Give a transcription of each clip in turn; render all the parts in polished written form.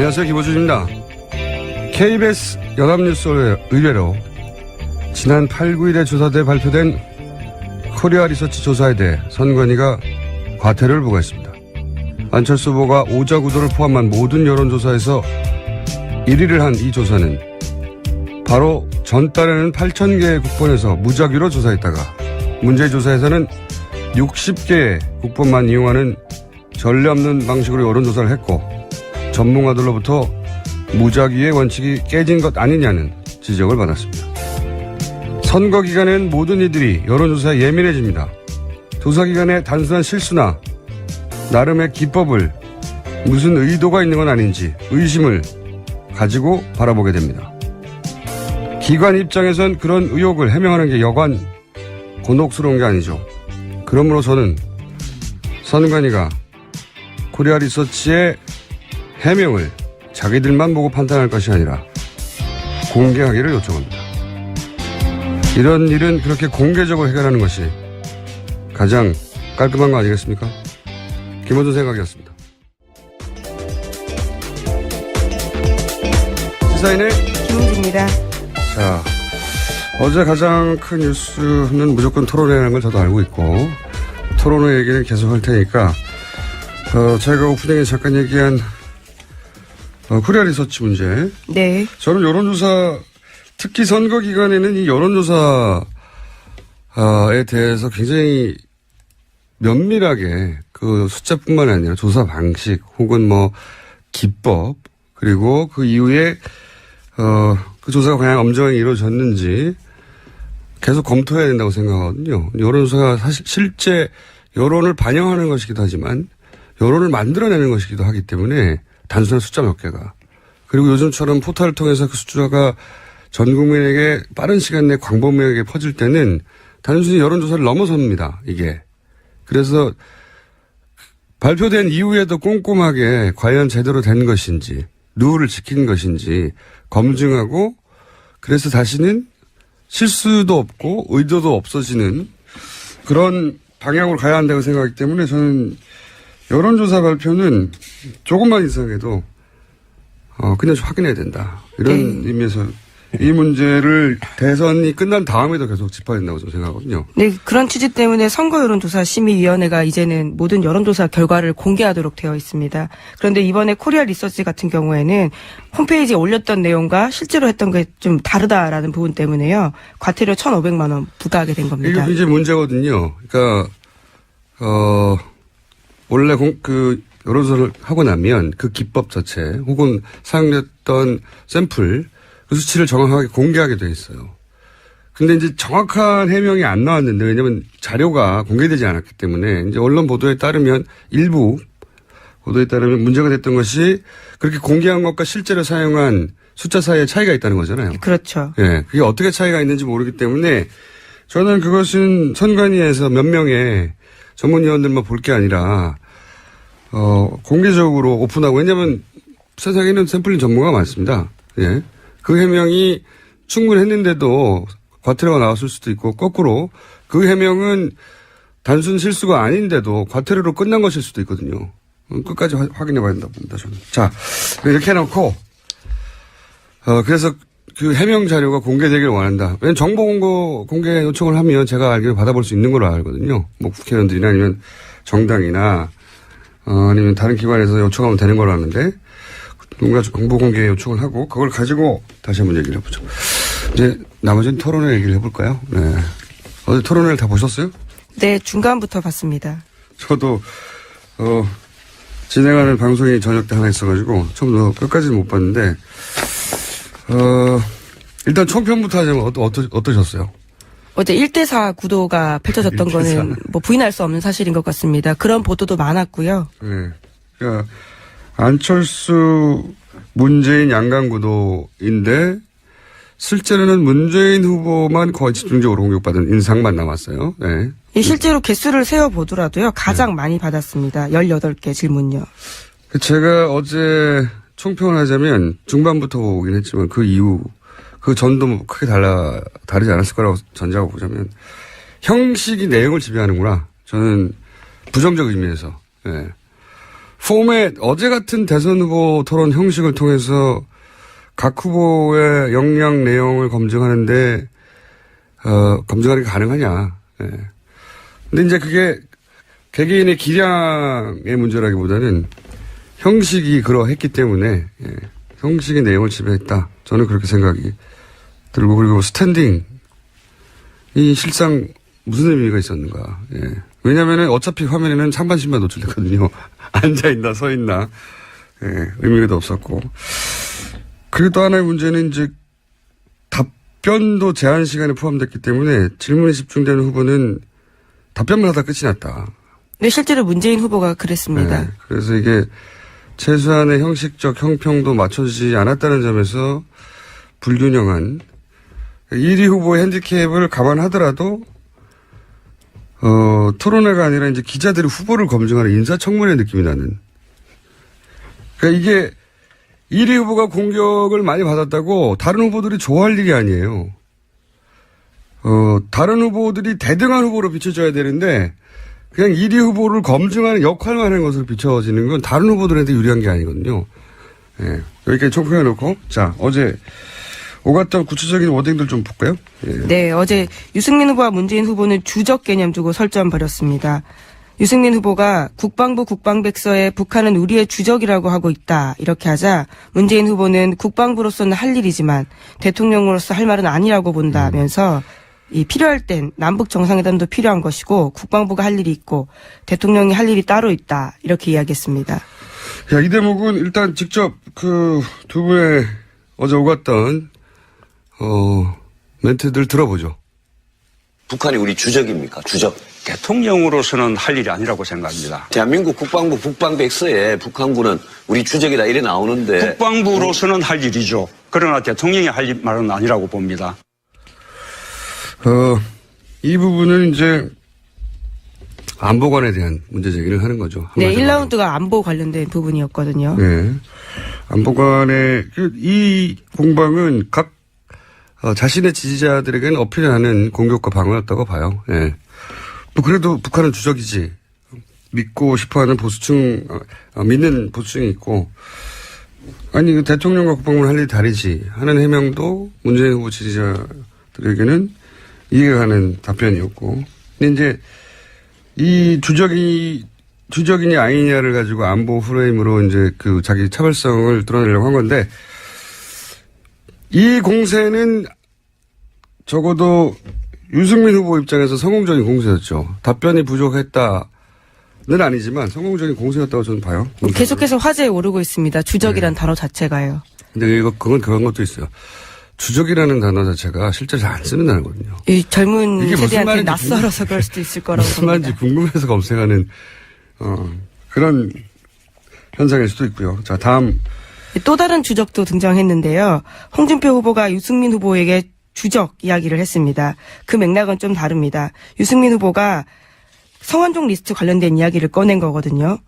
안녕하세요. 김호준입니다. KBS 연합뉴스 의뢰로 지난 8, 9일에 조사돼 발표된 코리아 리서치 조사에 대해 선관위가 과태료를 부과했습니다. 안철수 후보가 오자구도를 포함한 모든 여론조사에서 1위를 한 이 조사는 바로 전달에는 8,000개의 국본에서 무작위로 조사했다가 문제의 조사에서는 60개의 국본만 이용하는 전례 없는 방식으로 여론조사를 했고 전문가들로부터 무작위의 원칙이 깨진 것 아니냐는 지적을 받았습니다. 선거 기간엔 모든 이들이 여론조사에 예민해집니다. 조사 기간에 단순한 실수나 나름의 기법을 무슨 의도가 있는 건 아닌지 의심을 가지고 바라보게 됩니다. 기관 입장에선 그런 의혹을 해명하는 게 여간 곤혹스러운 게 아니죠. 그러므로 저는 선관위가 코리아 리서치의 해명을 자기들만 보고 판단할 것이 아니라 공개하기를 요청합니다. 이런 일은 그렇게 공개적으로 해결하는 것이 가장 깔끔한 거 아니겠습니까? 김호준 생각이었습니다. 시사인의 김은지입니다. 자, 어제 가장 큰 뉴스는 무조건 토론회라는 걸 저도 알고 있고 토론회 얘기는 계속 할 테니까 제가 오프닝에 잠깐 얘기한 코리아 리서치 문제. 네. 저는 여론조사 특히 선거 기간에는 이 여론조사에 대해서 굉장히 면밀하게 그 숫자뿐만 아니라 조사 방식 혹은 뭐 기법 그리고 그 이후에 그 조사가 과연 엄정하게 이루어졌는지 계속 검토해야 된다고 생각하거든요. 여론조사가 사실 실제 여론을 반영하는 것이기도 하지만 여론을 만들어내는 것이기도 하기 때문에 단순한 숫자 몇 개가. 그리고 요즘처럼 포털을 통해서 그 숫자가 전 국민에게 빠른 시간 내에 광범위하게 퍼질 때는 단순히 여론조사를 넘어섭니다. 이게. 그래서 발표된 이후에도 꼼꼼하게 과연 제대로 된 것인지 룰을 지킨 것인지 검증하고 그래서 다시는 실수도 없고 의도도 없어지는 그런 방향으로 가야 한다고 생각하기 때문에 저는 여론조사 발표는 조금만 이상해도 그냥 좀 확인해야 된다. 이런 의미에서 이 문제를 대선이 끝난 다음에도 계속 짚어야 된다고 저는 생각하거든요. 네, 그런 취지 때문에 선거여론조사심의위원회가 이제는 모든 여론조사 결과를 공개하도록 되어 있습니다. 그런데 이번에 코리아 리서치 같은 경우에는 홈페이지에 올렸던 내용과 실제로 했던 게 좀 다르다라는 부분 때문에요. 과태료 1,500만 원 부과하게 된 겁니다. 이게 이제 문제거든요. 그러니까 원래 여론조사를 하고 나면 그 기법 자체 혹은 사용됐던 샘플 그 수치를 정확하게 공개하게 돼 있어요. 근데 이제 정확한 해명이 안 나왔는데 왜냐면 자료가 공개되지 않았기 때문에 이제 언론 보도에 따르면 일부 보도에 따르면 문제가 됐던 것이 그렇게 공개한 것과 실제로 사용한 숫자 사이에 차이가 있다는 거잖아요. 그렇죠. 예. 그게 어떻게 차이가 있는지 모르기 때문에 저는 그것은 선관위에서 몇 명의 전문위원들만 볼 게 아니라 공개적으로 오픈하고 왜냐하면 세상에는 샘플링 전문가가 많습니다. 예. 그 해명이 충분했는데도 과태료가 나왔을 수도 있고 거꾸로 그 해명은 단순 실수가 아닌데도 과태료로 끝난 것일 수도 있거든요. 끝까지 확인해 봐야 된다고 봅니다. 저는. 자, 이렇게 해놓고 그래서 그 해명 자료가 공개되기를 원한다. 왜냐하면 정보 공개 요청을 하면 제가 알기로 받아볼 수 있는 걸로 알거든요. 뭐 국회의원들이나 아니면 정당이나 아니면 다른 기관에서 요청하면 되는 걸로 아는데 누군가 정보 공개 요청을 하고 그걸 가지고 다시 한번 얘기를 해보죠. 이제 나머지는 토론회 얘기를 해볼까요? 네. 어제 토론회를 다 보셨어요? 네, 중간부터 봤습니다. 저도 진행하는 방송이 저녁 때 하나 있어가지고 처음부터 끝까지는 못 봤는데 일단 총평부터 하자면 어떠셨어요? 어제 1대4 구도가 펼쳐졌던 1대4. 거는 뭐 부인할 수 없는 사실인 것 같습니다. 그런 보도도 많았고요. 네. 그러니까 안철수 문재인 양강 구도인데 실제로는 문재인 후보만 거의 집중적으로 공격받은 인상만 남았어요. 네. 실제로 개수를 세어보더라도요. 가장 많이 받았습니다. 18개 질문요. 제가 어제 총평을 하자면 중반부터 오긴 했지만 그 이후 그 전도 뭐 크게 다르지 않았을 거라고 전제하고 보자면 형식이 내용을 지배하는구나. 저는 부정적 의미에서. 네. 포맷, 어제 같은 대선 후보 토론 형식을 통해서 각 후보의 역량 내용을 검증하는데, 검증하는 게 가능하냐. 예. 근데 이제 그게 개개인의 기량의 문제라기보다는 형식이 그러했기 때문에, 예. 형식의 내용을 지배했다. 저는 그렇게 생각이 들고, 그리고 스탠딩. 이 실상 무슨 의미가 있었는가. 예. 왜냐면은 어차피 화면에는 상반신만 노출됐거든요. 앉아있나, 서있나. 예. 의미가 없었고. 그리고 또 하나의 문제는 이제 답변도 제한 시간에 포함됐기 때문에 질문에 집중되는 후보는 답변만 하다 끝이 났다. 네, 실제로 문재인 후보가 그랬습니다. 네, 그래서 이게 최소한의 형식적 형평도 맞춰지지 않았다는 점에서 불균형한 1위 후보의 핸디캡을 감안하더라도 토론회가 아니라 이제 기자들이 후보를 검증하는 인사청문회 느낌이 나는. 그러니까 이게 1위 후보가 공격을 많이 받았다고 다른 후보들이 좋아할 일이 아니에요. 다른 후보들이 대등한 후보로 비춰져야 되는데 그냥 1위 후보를 검증하는 역할만 하는 것으로 비춰지는 건 다른 후보들한테 유리한 게 아니거든요. 예. 여기까지 총평해 놓고 자, 어제 오갔던 구체적인 워딩들 좀 볼까요? 예. 네, 어제 유승민 후보와 문재인 후보는 주적 개념 두고 설전 벌였습니다. 유승민 후보가 국방부 국방백서에 북한은 우리의 주적이라고 하고 있다 이렇게 하자 문재인 후보는 국방부로서는 할 일이지만 대통령으로서 할 말은 아니라고 본다면서 이 필요할 땐 남북 정상회담도 필요한 것이고 국방부가 할 일이 있고 대통령이 할 일이 따로 있다 이렇게 이야기했습니다. 자, 이 대목은 일단 직접 그 두 분의 어제 오갔던 멘트들 들어보죠. 북한이 우리 주적입니까? 주적. 대통령으로서는 할 일이 아니라고 생각합니다. 대한민국 국방부 국방백서에 북한군은 우리 주적이다 이래 나오는데. 국방부로서는 할 일이죠. 그러나 대통령이 할 말은 아니라고 봅니다. 이 부분은 이제 안보관에 대한 문제 제기를 하는 거죠. 네, 1라운드가 안보 관련된 부분이었거든요. 네. 안보관의 이 공방은 각 자신의 지지자들에게는 어필하는 공격과 방어였다고 봐요. 예. 뭐 그래도 북한은 주적이지. 믿고 싶어하는 보수층, 믿는 보수층이 있고, 아니 대통령과 국방부는 할 일이 다르지 하는 해명도 문재인 후보 지지자들에게는 이해가 가는 답변이었고, 근데 이제 이 주적이냐 아니냐를 가지고 안보 프레임으로 이제 그 자기 차별성을 드러내려고 한 건데, 이 공세는 적어도 유승민 후보 입장에서 성공적인 공세였죠. 답변이 부족했다는 아니지만 성공적인 공세였다고 저는 봐요. 계속해서 화제에 오르고 있습니다. 주적이란 단어 자체가요. 근데 그건 그런 것도 있어요. 주적이라는 단어 자체가 실제로 잘 안 쓰는 단어거든요. 이 젊은 이게 무슨 세대한테 말인지 낯설어서 그럴 수도 있을 거라고 무슨 봅니다. 말인지 궁금해서 검색하는 그런 현상일 수도 있고요. 자, 다음. 또 다른 주적도 등장했는데요. 홍준표 후보가 유승민 후보에게 주적 이야기를 했습니다. 그 맥락은 좀 다릅니다. 유승민 후보가 성완종 리스트 관련된 이야기를 꺼낸 거거든요.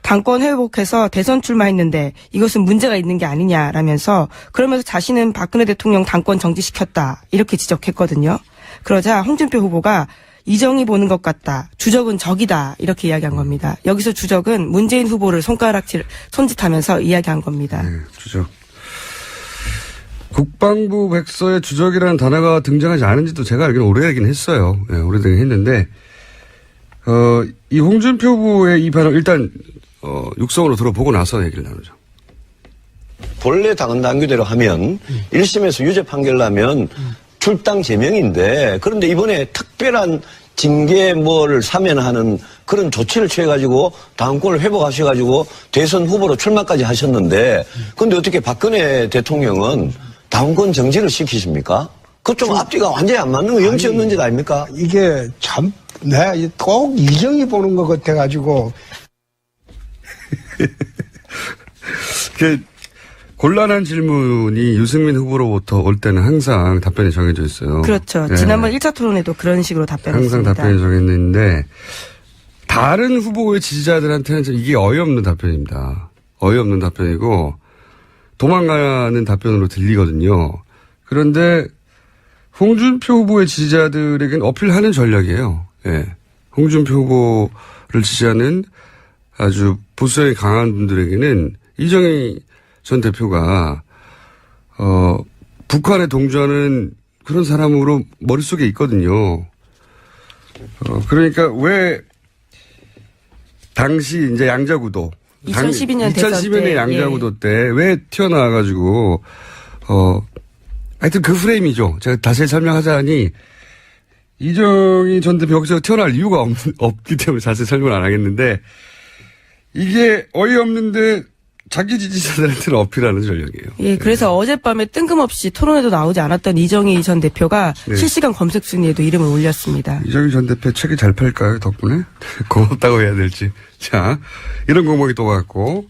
당권 회복해서 대선 출마했는데 이것은 문제가 있는 게 아니냐라면서 그러면서 자신은 박근혜 대통령 당권 정지시켰다 이렇게 지적했거든요. 그러자 홍준표 후보가 이정이 보는 것 같다. 주적은 적이다. 이렇게 이야기한 겁니다. 여기서 주적은 문재인 후보를 손짓하면서 이야기한 겁니다. 네, 주적. 국방부 백서에 주적이라는 단어가 등장하지 않은지도 제가 알기로는 오래되긴 했어요. 네, 오래되긴 했는데, 이 홍준표 후보의 이 발언 일단, 육성으로 들어보고 나서 얘기를 나누죠. 본래 당헌 당규대로 하면 1심에서 유죄 판결 나면 출당 제명인데 그런데 이번에 특별한 징계 뭐를 사면하는 그런 조치를 취해가지고 당권을 회복하셔가지고 대선 후보로 출마까지 하셨는데 근데 어떻게 박근혜 대통령은 당권 정지를 시키십니까? 그거 좀 앞뒤가 완전히 안 맞는 거 염치 없는 짓 아닙니까? 이게 참, 내가 꼭 이정이 보는 것 같아가지고. 곤란한 질문이 유승민 후보로부터 올 때는 항상 답변이 정해져 있어요. 그렇죠. 네. 지난번 1차 토론에도 그런 식으로 답변했습니다. 항상 답변이 정해있는데 다른 후보의 지지자들한테는 이게 어이없는 답변입니다. 어이없는 답변이고 도망가는 답변으로 들리거든요. 그런데 홍준표 후보의 지지자들에게는 어필하는 전략이에요. 예. 홍준표 후보를 지지하는 아주 보수성이 강한 분들에게는 이정희 전 대표가 북한에 동조하는 그런 사람으로 머릿속에 있거든요. 그러니까 왜 당시 이제 양자구도 2012년 대선 2012년 때, 양자구도 때 왜 튀어나와가지고 하여튼 그 프레임이죠. 제가 다시 설명하자니 이정희 전 대표 여기서 태어날 이유가 없기 때문에 자세히 설명을 안 하겠는데 이게 어이없는데 자기 지지자들한테는 어필하는 전략이에요. 예, 그래서 어젯밤에 뜬금없이 토론에도 나오지 않았던 이정희 전 대표가 네. 실시간 검색 순위에도 이름을 올렸습니다. 이정희 전 대표 책이 잘 팔까요, 덕분에? 고맙다고 해야 될지. 자, 이런 공목이 또 왔고,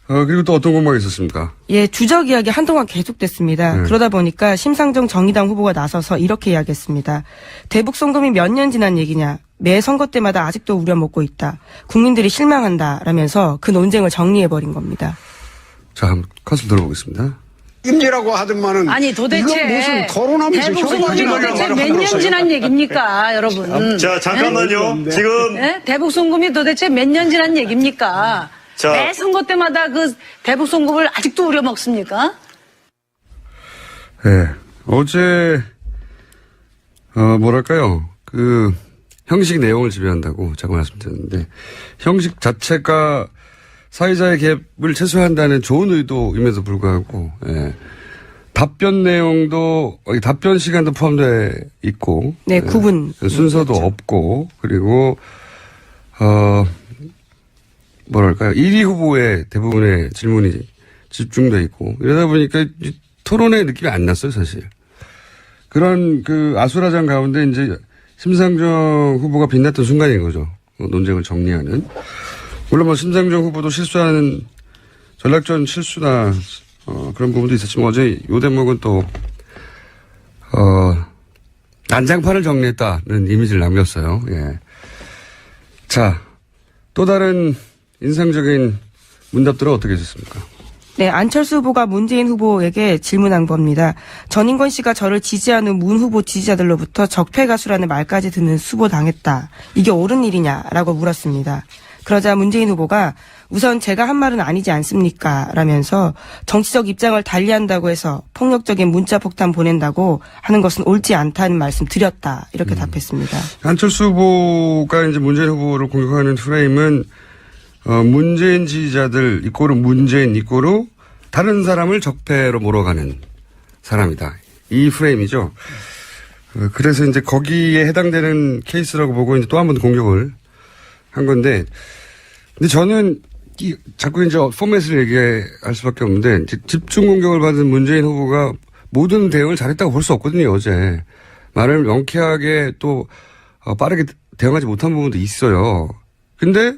그리고 또 어떤 공목이 있었습니까? 예, 주적 이야기 한동안 계속됐습니다. 네. 그러다 보니까 심상정 정의당 후보가 나서서 이렇게 이야기했습니다. 대북 송금이 몇 년 지난 얘기냐. 매 선거 때마다 아직도 우려먹고 있다. 국민들이 실망한다. 라면서 그 논쟁을 정리해버린 겁니다. 자, 한번 컷을 들어보겠습니다. 임기라고 하더만은 아니 도대체 이건 무슨 토론하면서 대북 송금이 도대체 몇 년 지난 얘기입니까, 여러분? 자, 잠깐만요. 지금 네? 대북 송금이 도대체 몇 년 지난 얘기입니까? 자. 매 선거 때마다 그 대북 송금을 아직도 우려 먹습니까? 네. 어제, 뭐랄까요. 형식 내용을 지배한다고 제가 말씀드렸는데, 형식 자체가 사회자의 개입을 최소화한다는 좋은 의도임에도 불구하고, 예. 답변 내용도, 답변 시간도 포함되어 있고, 네, 9분. 순서도 없고, 그리고, 뭐랄까요. 1위 후보의 대부분의 질문이 집중돼 있고, 이러다 보니까 토론의 느낌이 안 났어요, 사실. 그런 아수라장 가운데 이제 심상정 후보가 빛났던 순간인 거죠. 논쟁을 정리하는. 물론 뭐 심상정 후보도 실수하는 전략전 실수나 그런 부분도 있었지만 어제 요 대목은 또 난장판을 정리했다는 이미지를 남겼어요. 예. 자, 또 다른 인상적인 문답들은 어떻게 했습니까? 네, 안철수 후보가 문재인 후보에게 질문한 겁니다. 전인권 씨가 저를 지지하는 문 후보 지지자들로부터 적폐 가수라는 말까지 듣는 수보당했다. 이게 옳은 일이냐라고 물었습니다. 그러자 문재인 후보가 우선 제가 한 말은 아니지 않습니까? 라면서 정치적 입장을 달리한다고 해서 폭력적인 문자 폭탄 보낸다고 하는 것은 옳지 않다는 말씀 드렸다. 이렇게 답했습니다. 안철수 후보가 이제 문재인 후보를 공격하는 프레임은 문재인 지지자들 이꼬르 문재인 이꼬르 다른 사람을 적폐로 몰아가는 사람이다. 이 프레임이죠. 그래서 이제 거기에 해당되는 케이스라고 보고 이제 또 한 번 공격을 한 건데, 근데 저는 자꾸 이제 포맷을 얘기할 수밖에 없는데 집중 공격을 받은 문재인 후보가 모든 대응을 잘했다고 볼 수 없거든요. 어제 말을 명쾌하게 또 빠르게 대응하지 못한 부분도 있어요. 근데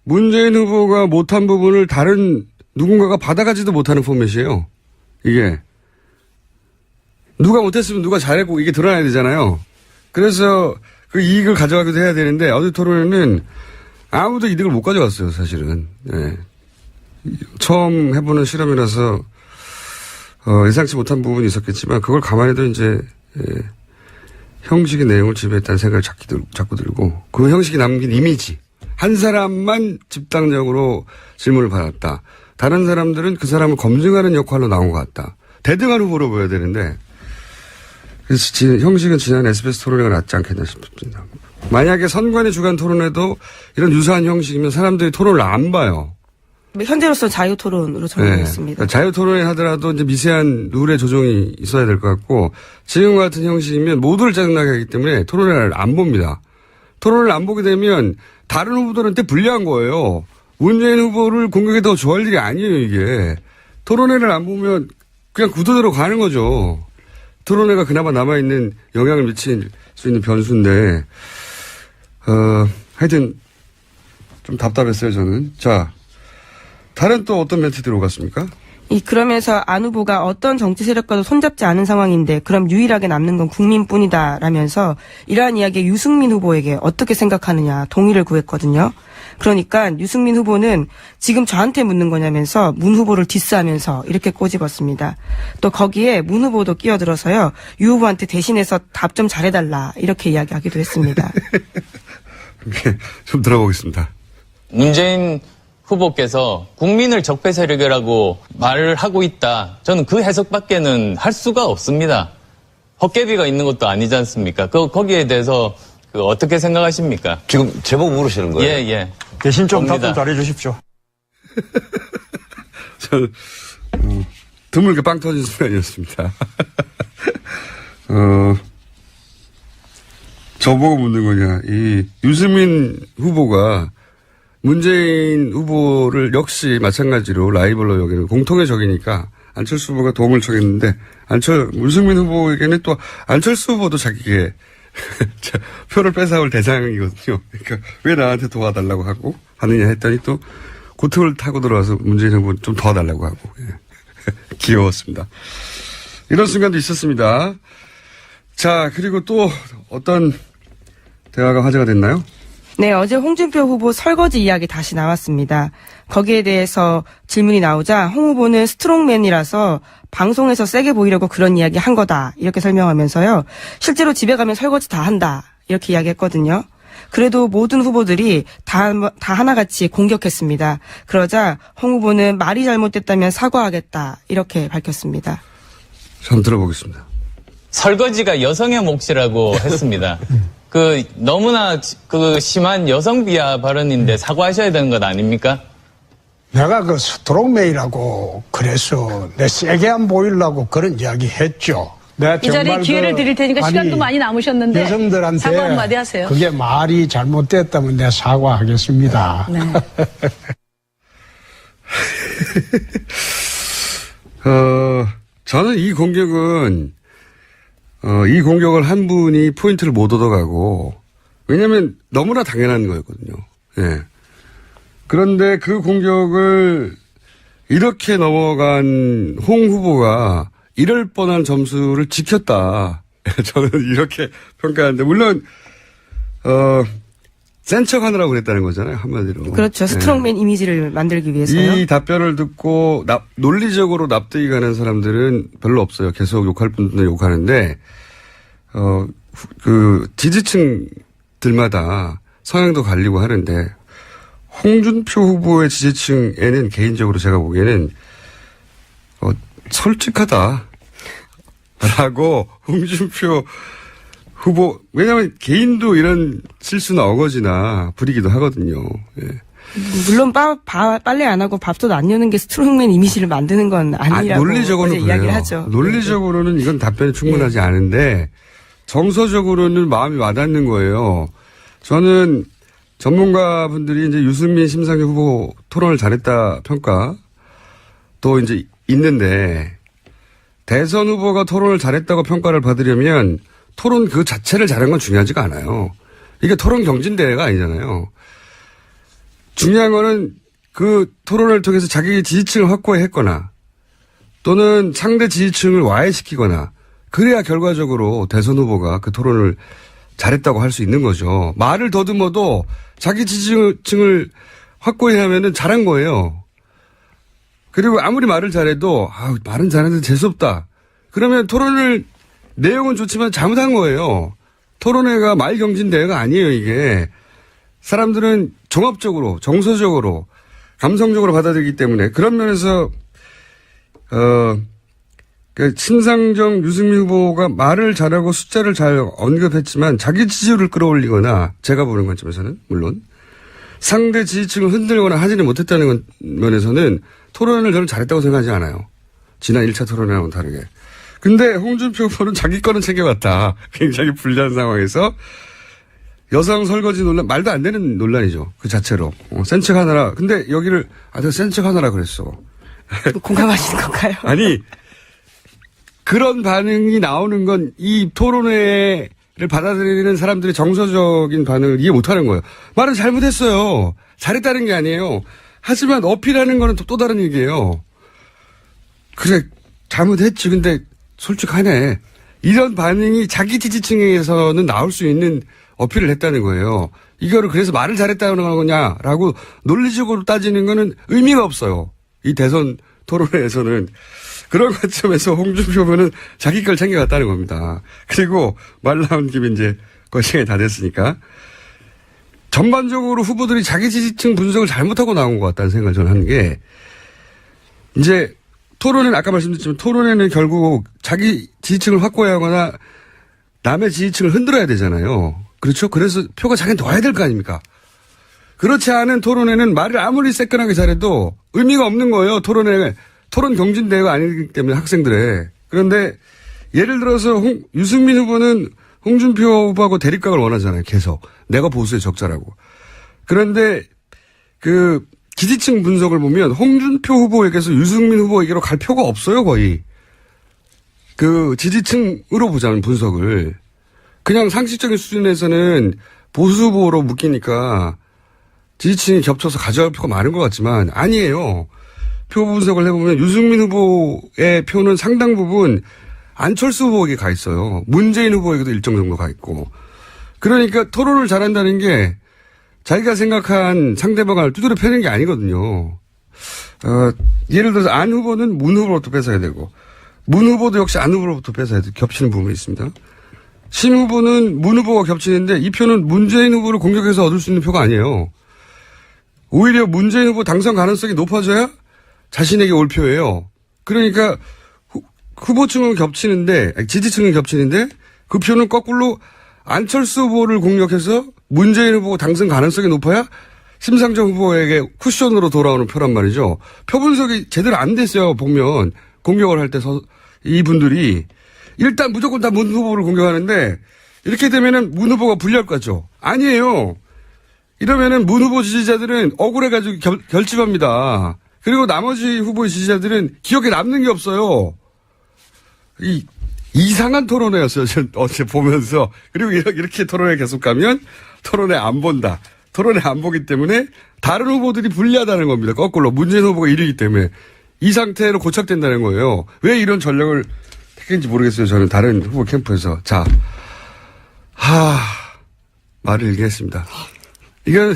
문재인 후보가 못한 부분을 다른 누군가가 받아가지도 못하는 포맷이에요. 이게. 누가 못했으면 누가 잘했고 이게 드러나야 되잖아요. 그래서 그 이익을 가져가기도 해야 되는데 어제 토론에는 아무도 이득을 못 가져갔어요, 사실은. 네. 처음 해보는 실험이라서 예상치 못한 부분이 있었겠지만 그걸 감안해도 이제 형식의 내용을 지배했다는 생각을 자꾸 들고 그 형식이 남긴 이미지. 한 사람만 집단적으로 질문을 받았다. 다른 사람들은 그 사람을 검증하는 역할로 나온 것 같다. 대등한 후보로 보여야 되는데 그래서 형식은 지난 SBS 토론회가 낫지 않겠나 싶습니다. 만약에 선관위 주간 토론회도 이런 유사한 형식이면 사람들이 토론을 안 봐요. 현재로서 자유토론으로 정리했습니다. 네. 자유토론회 하더라도 이제 미세한 룰의 조정이 있어야 될 것 같고 지금과 같은 형식이면 모두를 짜증나게 하기 때문에 토론회를 안 봅니다. 토론을 안 보게 되면 다른 후보들한테 불리한 거예요. 문재인 후보를 공격해도 좋아할 일이 아니에요, 이게. 토론회를 안 보면 그냥 구도대로 가는 거죠. 토론회가 그나마 남아있는 영향을 미칠 수 있는 변수인데, 하여튼 좀 답답했어요, 저는. 자, 다른 또 어떤 멘트들이 오갔습니까? 그러면서 안 후보가 어떤 정치 세력과도 손잡지 않은 상황인데 그럼 유일하게 남는 건 국민뿐이다 라면서 이러한 이야기에 유승민 후보에게 어떻게 생각하느냐 동의를 구했거든요. 그러니까 유승민 후보는 지금 저한테 묻는 거냐면서 문 후보를 디스하면서 이렇게 꼬집었습니다. 또 거기에 문 후보도 끼어들어서요. 유 후보한테 대신해서 답 좀 잘해달라 이렇게 이야기하기도 했습니다. 좀 들어보겠습니다. 문재인 후보께서 국민을 적폐 세력이라고 말을 하고 있다. 저는 그 해석밖에는 할 수가 없습니다. 헛개비가 있는 것도 아니지 않습니까? 거기에 대해서 어떻게 생각하십니까? 지금 제목 물으시는 거예요? 예. 대신 좀 봅니다. 답변 잘해 주십시오. 저는 드물게 빵 터진 순간이었습니다. 저보고 묻는 거냐. 이 유승민 후보가 문재인 후보를 역시 마찬가지로 라이벌로 여기는 공통의 적이니까 안철수 후보가 도움을 청했는데 유승민 후보에게는 또 안철수 후보도 자기에게 표를 뺏어올 대상이거든요. 그러니까 왜 나한테 도와달라고 하고 하느냐 했더니 또 고통을 타고 들어와서 문재인 후보 좀 도와달라고 하고. 귀여웠습니다. 이런 순간도 있었습니다. 자, 그리고 또 어떤 대화가 화제가 됐나요? 네, 어제 홍준표 후보 설거지 이야기 다시 나왔습니다. 거기에 대해서 질문이 나오자 홍 후보는 스트롱맨이라서 방송에서 세게 보이려고 그런 이야기 한 거다. 이렇게 설명하면서요. 실제로 집에 가면 설거지 다 한다. 이렇게 이야기했거든요. 그래도 모든 후보들이 다 하나같이 공격했습니다. 그러자 홍 후보는 말이 잘못됐다면 사과하겠다. 이렇게 밝혔습니다. 좀 들어보겠습니다. 설거지가 여성의 몫이라고 했습니다. 너무나 심한 여성 비하 발언인데 사과하셔야 되는 것 아닙니까? 내가 그 스트롱맨이라고 그래서 내 세게 안 보이려고 그런 이야기 했죠. 내가 이 자리에 정말 기회를 드릴 테니까 시간도 많이 남으셨는데 여성들한테 사과 한마디 하세요. 그게 말이 잘못됐다면 내가 사과하겠습니다. 네. 저는 이 공격을 한 분이 포인트를 못 얻어가고, 왜냐면 너무나 당연한 거였거든요. 예. 그런데 그 공격을 이렇게 넘어간 홍 후보가 이럴 뻔한 점수를 지켰다. 저는 이렇게 평가하는데, 물론, 센 척 하느라고 그랬다는 거잖아요, 한마디로. 그렇죠. 스트롱맨 이미지를 만들기 위해서요. 이 답변을 듣고 논리적으로 납득이 가는 사람들은 별로 없어요. 계속 욕할 분들은 욕하는데, 지지층들마다 성향도 갈리고 하는데, 홍준표 후보의 지지층에는 개인적으로 제가 보기에는, 솔직하다. 라고 홍준표 후보, 왜냐면 개인도 이런 실수나 어거지나 부리기도 하거든요. 예. 물론 빨래 안 하고 밥솥 안 여는 게 스트롱맨 이미지를 만드는 건 아니라고 논리적으로는 어제 이야기를 하죠. 논리적으로는 이건 답변이 충분하지 않은데 정서적으로는 마음이 와닿는 거예요. 저는 전문가분들이 이제 유승민 심상정 후보 토론을 잘했다 평가 또 이제 있는데 대선 후보가 토론을 잘했다고 평가를 받으려면 토론 그 자체를 잘한 건 중요하지가 않아요. 이게 토론 경진대회가 아니잖아요. 중요한 거는 그 토론을 통해서 자기 지지층을 확보했거나 또는 상대 지지층을 와해시키거나 그래야 결과적으로 대선 후보가 그 토론을 잘했다고 할 수 있는 거죠. 말을 더듬어도 자기 지지층을 확고히 하면은 잘한 거예요. 그리고 아무리 말을 잘해도 말은 잘했는데 재수없다. 그러면 토론을 내용은 좋지만 잘못한 거예요. 토론회가 말 경진 대회가 아니에요, 이게. 사람들은 종합적으로, 정서적으로, 감성적으로 받아들이기 때문에 그런 면에서 심상정 유승민 후보가 말을 잘하고 숫자를 잘 언급했지만 자기 지지율을 끌어올리거나 제가 보는 관점에서는 물론 상대 지지층을 흔들거나 하지는 못했다는 면에서는 토론을 저는 잘했다고 생각하지 않아요. 지난 1차 토론회와는 다르게. 근데 홍준표 후보는 자기 거는 챙겨왔다. 굉장히 불리한 상황에서 여성 설거지 논란, 말도 안 되는 논란이죠. 그 자체로. 센 척 하느라. 근데 여기를, 내가 센 척 하느라 그랬어. 공감하시는 건가요? 아니, 그런 반응이 나오는 건 이 토론회를 받아들이는 사람들의 정서적인 반응을 이해 못하는 거예요. 말은 잘못했어요. 잘했다는 게 아니에요. 하지만 어필하는 거는 또 다른 얘기예요. 그래, 잘못했지. 근데 솔직하네. 이런 반응이 자기 지지층에서는 나올 수 있는 어필을 했다는 거예요. 이거를 그래서 말을 잘했다는 거냐라고 논리적으로 따지는 거는 의미가 없어요. 이 대선 토론회에서는. 그런 관점에서 홍준표 후보는 자기 걸 챙겨갔다는 겁니다. 그리고 말 나온 김에 이제 시간이 다 됐으니까. 전반적으로 후보들이 자기 지지층 분석을 잘못하고 나온 것 같다는 생각을 저는 하는 게, 이제 토론회는 아까 말씀드렸지만 토론회는 결국 자기 지지층을 확보해야 하거나 남의 지지층을 흔들어야 되잖아요. 그렇죠? 그래서 표가 자기는 넣어야 될 거 아닙니까? 그렇지 않은 토론회는 말을 아무리 새끈하게 잘해도 의미가 없는 거예요. 토론 경진대회가 아니기 때문에 학생들의. 그런데 예를 들어서 유승민 후보는 홍준표 후보하고 대립각을 원하잖아요. 계속. 내가 보수의 적자라고. 그런데 그 지지층 분석을 보면 홍준표 후보에게서 유승민 후보에게로 갈 표가 없어요. 거의. 그 지지층으로 보자면 분석을. 그냥 상식적인 수준에서는 보수 후보로 묶이니까 지지층이 겹쳐서 가져갈 표가 많은 것 같지만 아니에요. 표 분석을 해보면 유승민 후보의 표는 상당 부분 안철수 후보에게 가 있어요. 문재인 후보에게도 일정 정도 가 있고. 그러니까 토론을 잘한다는 게 자기가 생각한 상대방을 두드려 패는 게 아니거든요. 예를 들어서 안 후보는 문 후보로부터 뺏어야 되고 문 후보도 역시 안 후보로부터 뺏어야 돼. 겹치는 부분이 있습니다. 심 후보는 문 후보가 겹치는데 이 표는 문재인 후보를 공격해서 얻을 수 있는 표가 아니에요. 오히려 문재인 후보 당선 가능성이 높아져야 자신에게 올 표예요. 그러니까 후보층은 겹치는데, 지지층은 겹치는데 그 표는 거꾸로 안철수 후보를 공격해서 문재인 후보 당선 가능성이 높아야 심상정 후보에게 쿠션으로 돌아오는 표란 말이죠. 표 분석이 제대로 안 됐어요. 보면 공격을 할 때 이분들이 일단 무조건 다 문 후보를 공격하는데 이렇게 되면은 문 후보가 불리할 것 같죠. 아니에요. 이러면은 문 후보 지지자들은 억울해가지고 결집합니다. 그리고 나머지 후보의 지지자들은 기억에 남는 게 없어요. 이상한 토론회였어요. 어제 보면서. 그리고 이렇게 토론회 계속 가면 토론회 안 본다. 토론회 안 보기 때문에 다른 후보들이 불리하다는 겁니다. 거꾸로. 문재인 후보가 1위이기 때문에. 이 상태로 고착된다는 거예요. 왜 이런 전략을 택했는지 모르겠어요. 저는 다른 후보 캠프에서. 자. 말을 일기했습니다. 이건.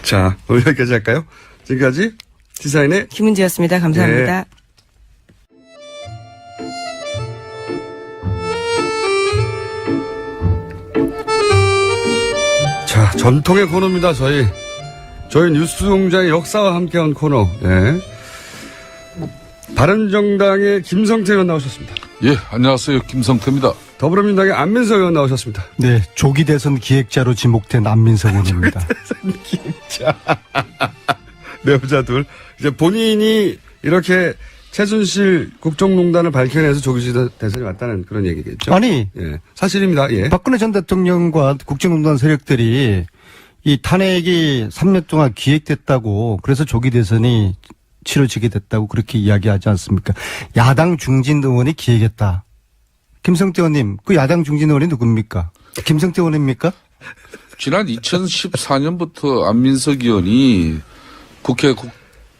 자, 오늘 여기까지 할까요? 지금까지 시사인의 김은지였습니다. 감사합니다. 네. 자, 전통의 코너입니다. 저희 뉴스공장의 역사와 함께한 코너. 예. 바른정당의 김성태 의원 나오셨습니다. 예, 안녕하세요. 김성태입니다. 더불어민주당의 안민석 의원 나오셨습니다. 네, 조기 대선 기획자로 지목된 안민석 의원입니다. 대선 기획자. 내부자 둘. 이제 본인이 이렇게 최순실 국정농단을 밝혀내서 조기 대선이 왔다는 그런 얘기겠죠. 아니, 예, 사실입니다. 예. 박근혜 전 대통령과 국정농단 세력들이 이 탄핵이 3년 동안 기획됐다고 그래서 조기 대선이 치러지게 됐다고 그렇게 이야기하지 않습니까? 야당 중진 의원이 기획했다. 김성태 의원님, 그 야당 중진 의원이 누굽니까? 김성태 의원입니까? 지난 2014년부터 안민석 의원이 국회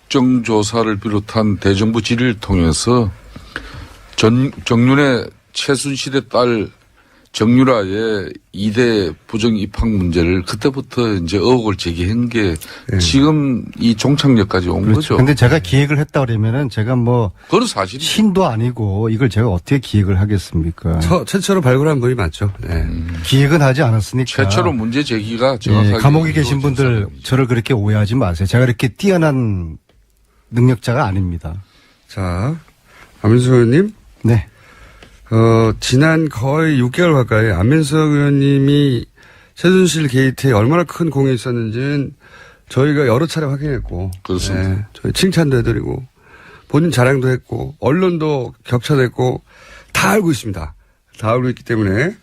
국정조사를 비롯한 대정부 질의를 통해서 정윤의 최순실의 딸 정유라의 2대 부정 입학 문제를 그때부터 이제 의혹을 제기한 게 지금 이 종착역까지 온 거죠. 근데 제가 기획을 했다 그러면은 제가 뭐 그건 사실이죠. 신도 아니고 이걸 제가 어떻게 기획을 하겠습니까? 최초로 발굴한 분이 맞죠. 네. 기획은 하지 않았으니까. 최초로 문제 제기가 정확하게. 예, 감옥에 계신 분들 저를 그렇게 오해하지 마세요. 제가 이렇게 뛰어난 능력자가 아닙니다. 자, 안민석 의원님. 네. 지난 거의 6개월 가까이 안민석 의원님이 최순실 게이트에 얼마나 큰 공이 있었는지는 저희가 여러 차례 확인했고. 그렇습니다. 네, 저희 칭찬도 해드리고, 본인 자랑도 했고, 언론도 격차됐고, 다 알고 있습니다. 다 알고 있기 때문에.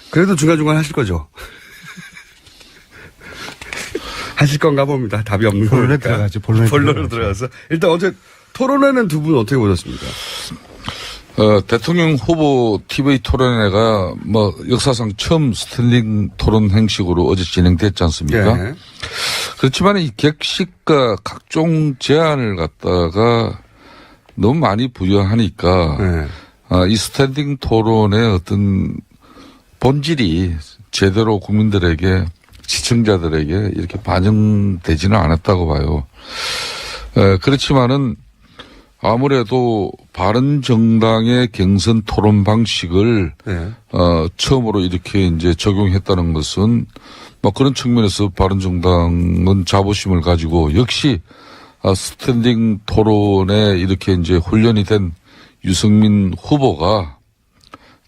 그래도 중간중간 하실 거죠. 하실 건가 봅니다. 답이 없는 거니까. 본론에 들어가죠. 본론으로 들어가서. 일단 어제 토론회는 두 분 어떻게 보셨습니까? 대통령 후보 TV 토론회가 뭐 역사상 처음 스탠딩 토론 형식으로 어제 진행됐지 않습니까? 네. 그렇지만 이 격식과 각종 제안을 갖다가 너무 많이 부여하니까 네. 이 스탠딩 토론의 어떤 본질이 제대로 국민들에게 시청자들에게 이렇게 반영되지는 않았다고 봐요. 그렇지만은 아무래도 바른정당의 경선 토론 방식을 네. 처음으로 이렇게 이제 적용했다는 것은 뭐 그런 측면에서 바른정당은 자부심을 가지고 역시 스탠딩 토론에 이렇게 이제 훈련이 된 유승민 후보가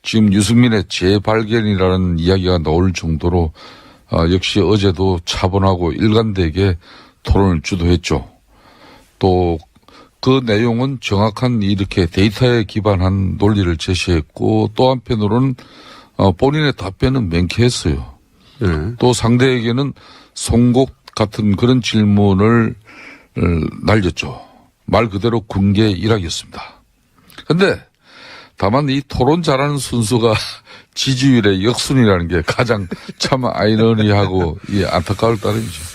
지금 유승민의 재발견이라는 이야기가 나올 정도로 역시 어제도 차분하고 일관되게 토론을 주도했죠. 또 그 내용은 정확한 이렇게 데이터에 기반한 논리를 제시했고 또 한편으로는 본인의 답변은 명쾌했어요. 네. 또 상대에게는 송곳 같은 그런 질문을 날렸죠. 말 그대로 군계 일학이었습니다. 근데 다만 이 토론 잘하는 순수가 지지율의 역순이라는 게 가장 참 아이러니하고 안타까울 따름이죠.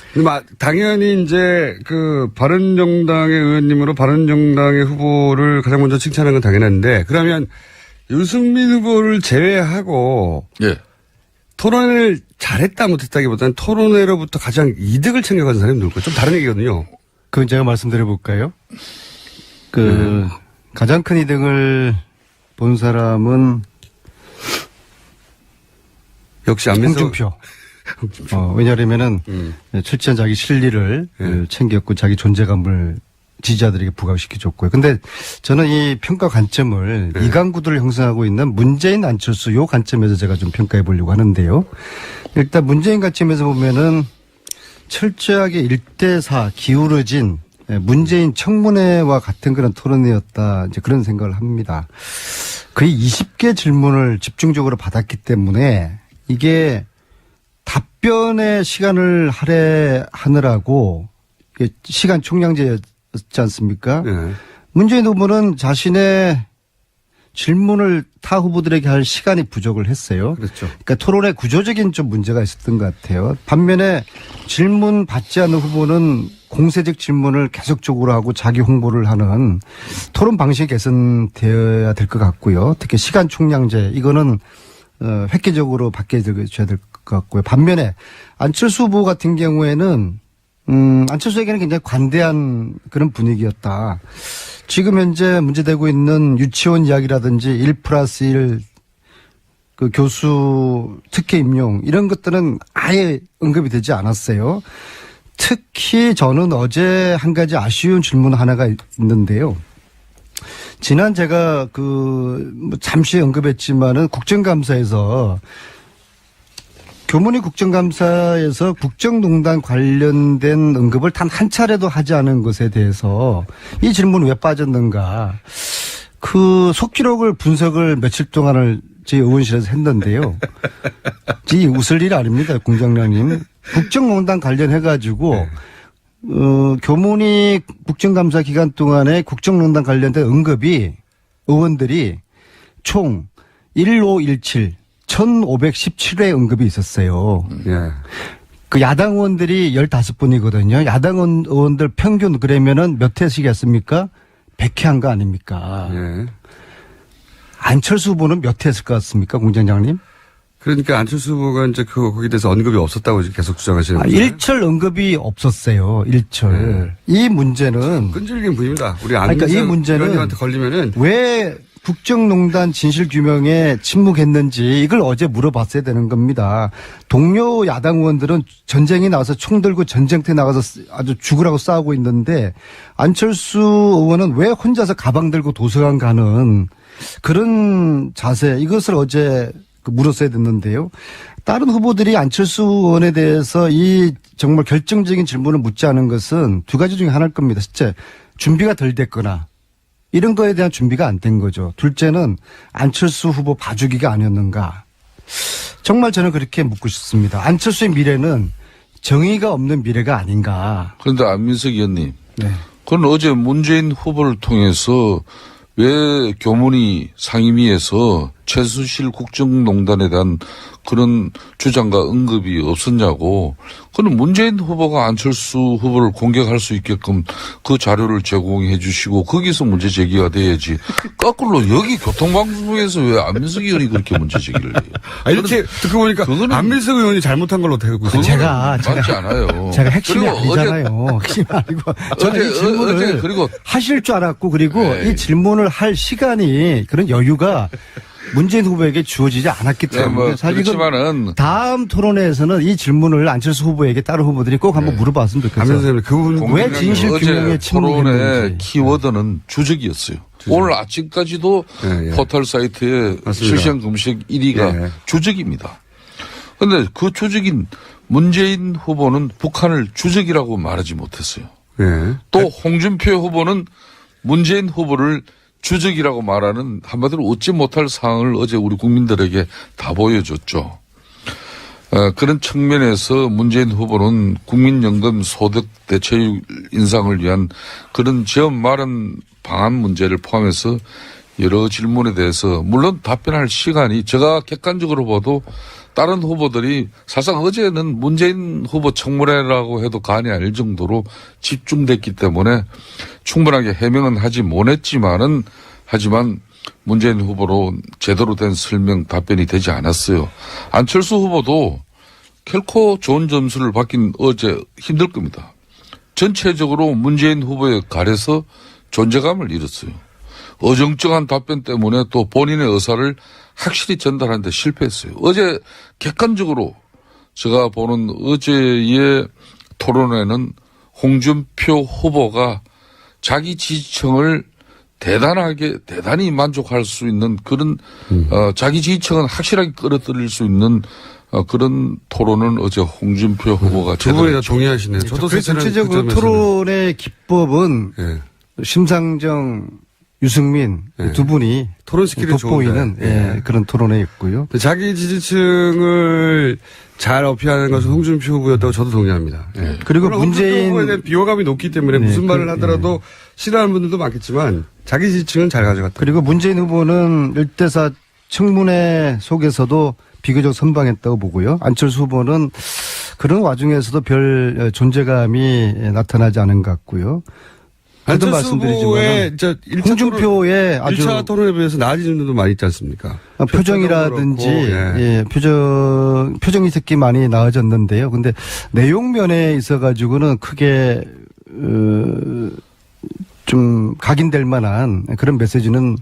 당연히 이제 그 바른정당의 의원님으로 바른정당의 후보를 가장 먼저 칭찬하는 건 당연한데 그러면 유승민 후보를 제외하고 예. 토론을 잘했다 못했다기보다는 토론회로부터 가장 이득을 챙겨가는 사람이 누굴까요? 좀 다른 얘기거든요. 그건 제가 말씀드려 볼까요? 가장 큰 이득을 본 사람은 역시 안민석. 홍준표. 왜냐하면은 철저한 자기 실리를 챙겼고 자기 존재감을 지지자들에게 부각시켜줬고요. 근데 저는 이 평가 관점을 이강구도를 형성하고 있는 문재인 안철수 요 관점에서 제가 좀 평가해 보려고 하는데요. 일단 문재인 관점에서 보면은 철저하게 1대4 기울어진 문재인 청문회와 같은 그런 토론회였다. 이제 그런 생각을 합니다. 거의 20개 질문을 집중적으로 받았기 때문에 이게 답변의 시간을 할애하느라고 시간 총량제였지 않습니까? 네. 문재인 후보는 자신의 질문을 타 후보들에게 할 시간이 부족을 했어요. 그렇죠. 그러니까 토론에 구조적인 좀 문제가 있었던 것 같아요. 반면에 질문 받지 않는 후보는 공세적 질문을 계속적으로 하고 자기 홍보를 하는 토론 방식이 개선되어야 될 것 같고요. 특히 시간 총량제 이거는 획기적으로 바뀌어줘야 될 것 같고요. 반면에 안철수 후보 같은 경우에는 안철수에게는 굉장히 관대한 그런 분위기였다. 지금 현재 문제되고 있는 유치원 이야기라든지 1+1 그 교수 특혜 임용 이런 것들은 아예 언급이 되지 않았어요. 특히 저는 어제 한 가지 아쉬운 질문 하나가 있는데요. 지난 제가 잠시 언급했지만은 국정감사에서 교문위 국정감사에서 국정농단 관련된 언급을 단 한 차례도 하지 않은 것에 대해서 이 질문 왜 빠졌는가. 그 속기록을 분석을 며칠 동안을 저희 의원실에서 했는데요. 이 웃을 일 아닙니다, 공장장님. 국정농단 관련해가지고 교문위 국정감사 기간 동안에 국정농단 관련된 언급이 의원들이 총 1517 1517회 언급이 있었어요. 예. 그 야당 의원들이 15분이거든요. 야당 의원들 평균 그러면은 몇 회씩 했습니까? 100회 한 거 아닙니까? 예. 안철수 후보는 몇 회 했을 것 같습니까, 공장장님? 그러니까 안철수 후보가 이제 거기에 대해서 언급이 없었다고 계속 주장하시는 거죠. 일철 언급이 없었어요. 일철. 이 문제는 끈질긴 분입니다. 우리 그러니까 이 문제는 의원님한테 걸리면은 왜 국정농단 진실규명에 침묵했는지 이걸 어제 물어봤어야 되는 겁니다. 동료 야당 의원들은 전쟁이 나와서 총 들고 전쟁터에 나가서 아주 죽으라고 싸우고 있는데 안철수 의원은 왜 혼자서 가방 들고 도서관 가는 그런 자세 이것을 어제 물었어야 됐는데요. 다른 후보들이 안철수 의원에 대해서 이 정말 결정적인 질문을 묻지 않은 것은 두 가지 중에 하나일 겁니다. 첫째, 준비가 덜 됐거나 이런 거에 대한 준비가 안 된 거죠. 둘째는 안철수 후보 봐주기가 아니었는가. 정말 저는 그렇게 묻고 싶습니다. 안철수의 미래는 정의가 없는 미래가 아닌가. 그런데 안민석 의원님. 네. 그건 어제 문재인 후보를 통해서 왜 교문위 상임위에서 최순실 국정농단에 대한 그런 주장과 언급이 없었냐고. 그는 문재인 후보가 안철수 후보를 공격할 수 있게끔 그 자료를 제공해 주시고 거기서 문제 제기가 돼야지. 거꾸로 여기 교통방송에서 왜 안민석 의원이 그렇게 문제 제기를 해요? 이렇게 듣고 보니까 안민석 의원이 잘못한 걸로 되고 있어요. 제가 맞지 않아요. 제가 핵심이 그리고 아니잖아요. 핵심이 아니고 저는 이 질문을 어제 그리고 하실 줄 알았고 그리고 네. 이 질문을 할 시간이 그런 여유가 문재인 후보에게 주어지지 않았기 때문에 사실 그렇지만은 다음 토론회에서는 이 질문을 안철수 후보에게 다른 후보들이 꼭 한번 물어봤으면 좋겠어요. 안민석 그분 왜 진실 규명에 어제 침묵했는지. 토론의 키워드는 주적이었어요. 오늘 아침까지도 예, 예. 포털 사이트에 맞습니다. 실시간 검색 1위가 예. 주적입니다. 그런데 그 주적인 문재인 후보는 북한을 주적이라고 말하지 못했어요. 예. 또 홍준표 후보는 문재인 후보를 주적이라고 말하는 한마디로 웃지 못할 상황을 어제 우리 국민들에게 다 보여줬죠. 그런 측면에서 문재인 후보는 국민연금 소득 대체율 인상을 위한 그런 지원 마련 방안 문제를 포함해서 여러 질문에 대해서 물론 답변할 시간이 제가 객관적으로 봐도 다른 후보들이 사실상 어제는 문재인 후보 청문회라고 해도 간이 아닐 정도로 집중됐기 때문에 충분하게 해명은 하지 못했지만은 하지만 문재인 후보로 제대로 된 설명 답변이 되지 않았어요. 안철수 후보도 결코 좋은 점수를 받긴 어제 힘들 겁니다. 전체적으로 문재인 후보에 가려서 존재감을 잃었어요. 어정쩡한 답변 때문에 또 본인의 의사를 확실히 전달하는데 실패했어요. 어제 객관적으로 제가 보는 어제의 토론회는 홍준표 후보가 자기 지지층을 대단히 만족할 수 있는 그런 자기 지지층은 확실하게 끌어들일 수 있는 그런 토론은 어제 홍준표 후보가 두 분이 다 제대로 동의하시네요. 저도 그래서 사실은 전체적으로 그 점에서는- 토론의 기법은 예. 심상정, 유승민 네. 두 분이 토론시키기 돋보이는 좋은데. 예, 그런 토론회였고요. 자기 지지층을 잘 어필하는 것은 홍준표 후보였다고 저도 동의합니다. 예. 그리고 물론 홍준표 문재인 후보에 대한 비호감이 높기 때문에 네, 무슨 말을 그, 하더라도 싫어하는 분들도 많겠지만 자기 지지층은 잘 가져갔다. 그리고 문재인 후보는 1대4 청문회 속에서도 비교적 선방했다고 보고요. 안철수 후보는 그런 와중에서도 별 존재감이 나타나지 않은 것 같고요. 그래도 안철수 후보의 말씀드리지만 홍준표의 아주 1차 토론에 비해서 나아진 점도 많이 있지 않습니까? 표정이라든지 그렇고, 예. 표정이 특히 많이 나아졌는데요. 근데 내용 면에 있어 가지고는 크게 좀 각인될 만한 그런 메시지는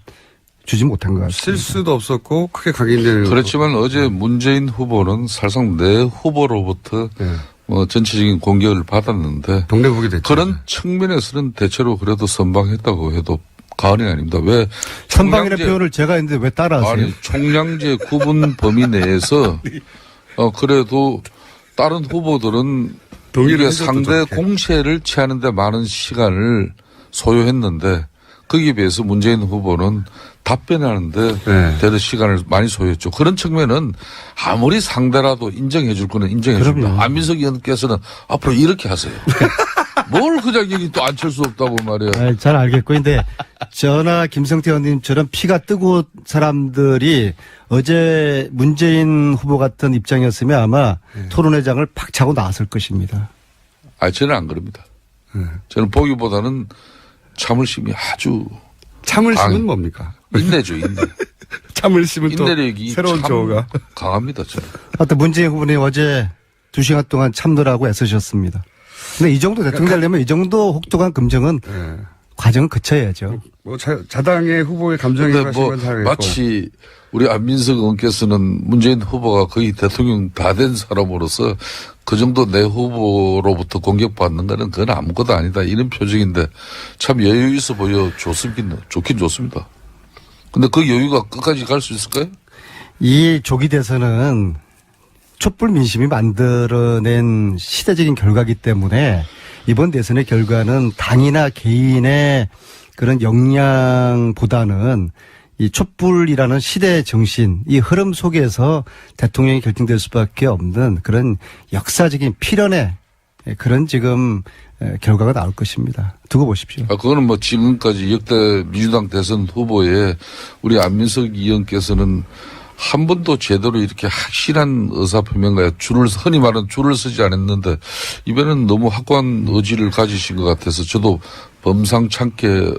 주지 못한 것 같습니다. 실수도 없었고 크게 각인되는. 그렇지만 어제 문재인 후보는 사실상 내 후보로부터 예. 전체적인 공격을 받았는데 동네북이 됐죠. 그런 측면에서는 대체로 그래도 선방했다고 해도 과언이 아닙니다. 왜 선방이라는 총량제- 표현을 제가 했는데 왜 따라하세요? 아니 총량제 구분 범위 내에서 그래도 다른 후보들은 동의를 이게 해줬죠, 상대 저렇게. 공세를 취하는 데 많은 시간을 소요했는데 거기에 비해서 문재인 후보는 답변하는데 네. 대략 시간을 많이 소요했죠. 그런 측면은 아무리 상대라도 인정해 줄 거는 인정해 줍니다. 그럼요. 안민석 의원께서는 앞으로 이렇게 하세요. 뭘 그 자격이 또 안 칠 수 없다고 말이에요. 아, 잘 알겠고, 근데 저나 김성태 의원님처럼 피가 뜨거운 사람들이 어제 문재인 후보 같은 입장이었으면 아마 토론회장을 팍 차고 나왔을 것입니다. 저는 안 그럽니다. 저는 보기보다는 참을심이 아주 참을심은 뭡니까? 인내죠, 인내. 참을심은 또 인내력이 새로운 참 조어가. 강합니다, 저는. 하여튼 문재인 후보님 어제 2시간 동안 참느라고 애쓰셨습니다. 근데 이 정도 대통령 되려면 이 정도 혹독한 검증은 예. 과정을 거쳐야죠. 뭐 자당의 후보의 감정이 근데 뭐 하시면 잘겠고. 마치 우리 안민석 의원께서는 문재인 후보가 거의 대통령 다 된 사람으로서 그 정도 내 후보로부터 공격받는 거는 그건 아무것도 아니다 이런 표정인데 참 여유 있어 보여 좋긴 좋습니다. 근데 그 여유가 끝까지 갈 수 있을까요? 이 조기 대선은 촛불 민심이 만들어낸 시대적인 결과이기 때문에 이번 대선의 결과는 당이나 개인의 그런 역량보다는 이 촛불이라는 시대 정신, 이 흐름 속에서 대통령이 결정될 수밖에 없는 그런 역사적인 필연의 그런 지금 결과가 나올 것입니다. 두고 보십시오. 그거는 뭐 지금까지 역대 민주당 대선 후보에 우리 안민석 의원께서는 한 번도 제대로 이렇게 확실한 의사표명과 흔히 말하는 줄을 서지 않았는데 이번에는 너무 확고한 의지를 가지신 것 같아서 저도 범상찮게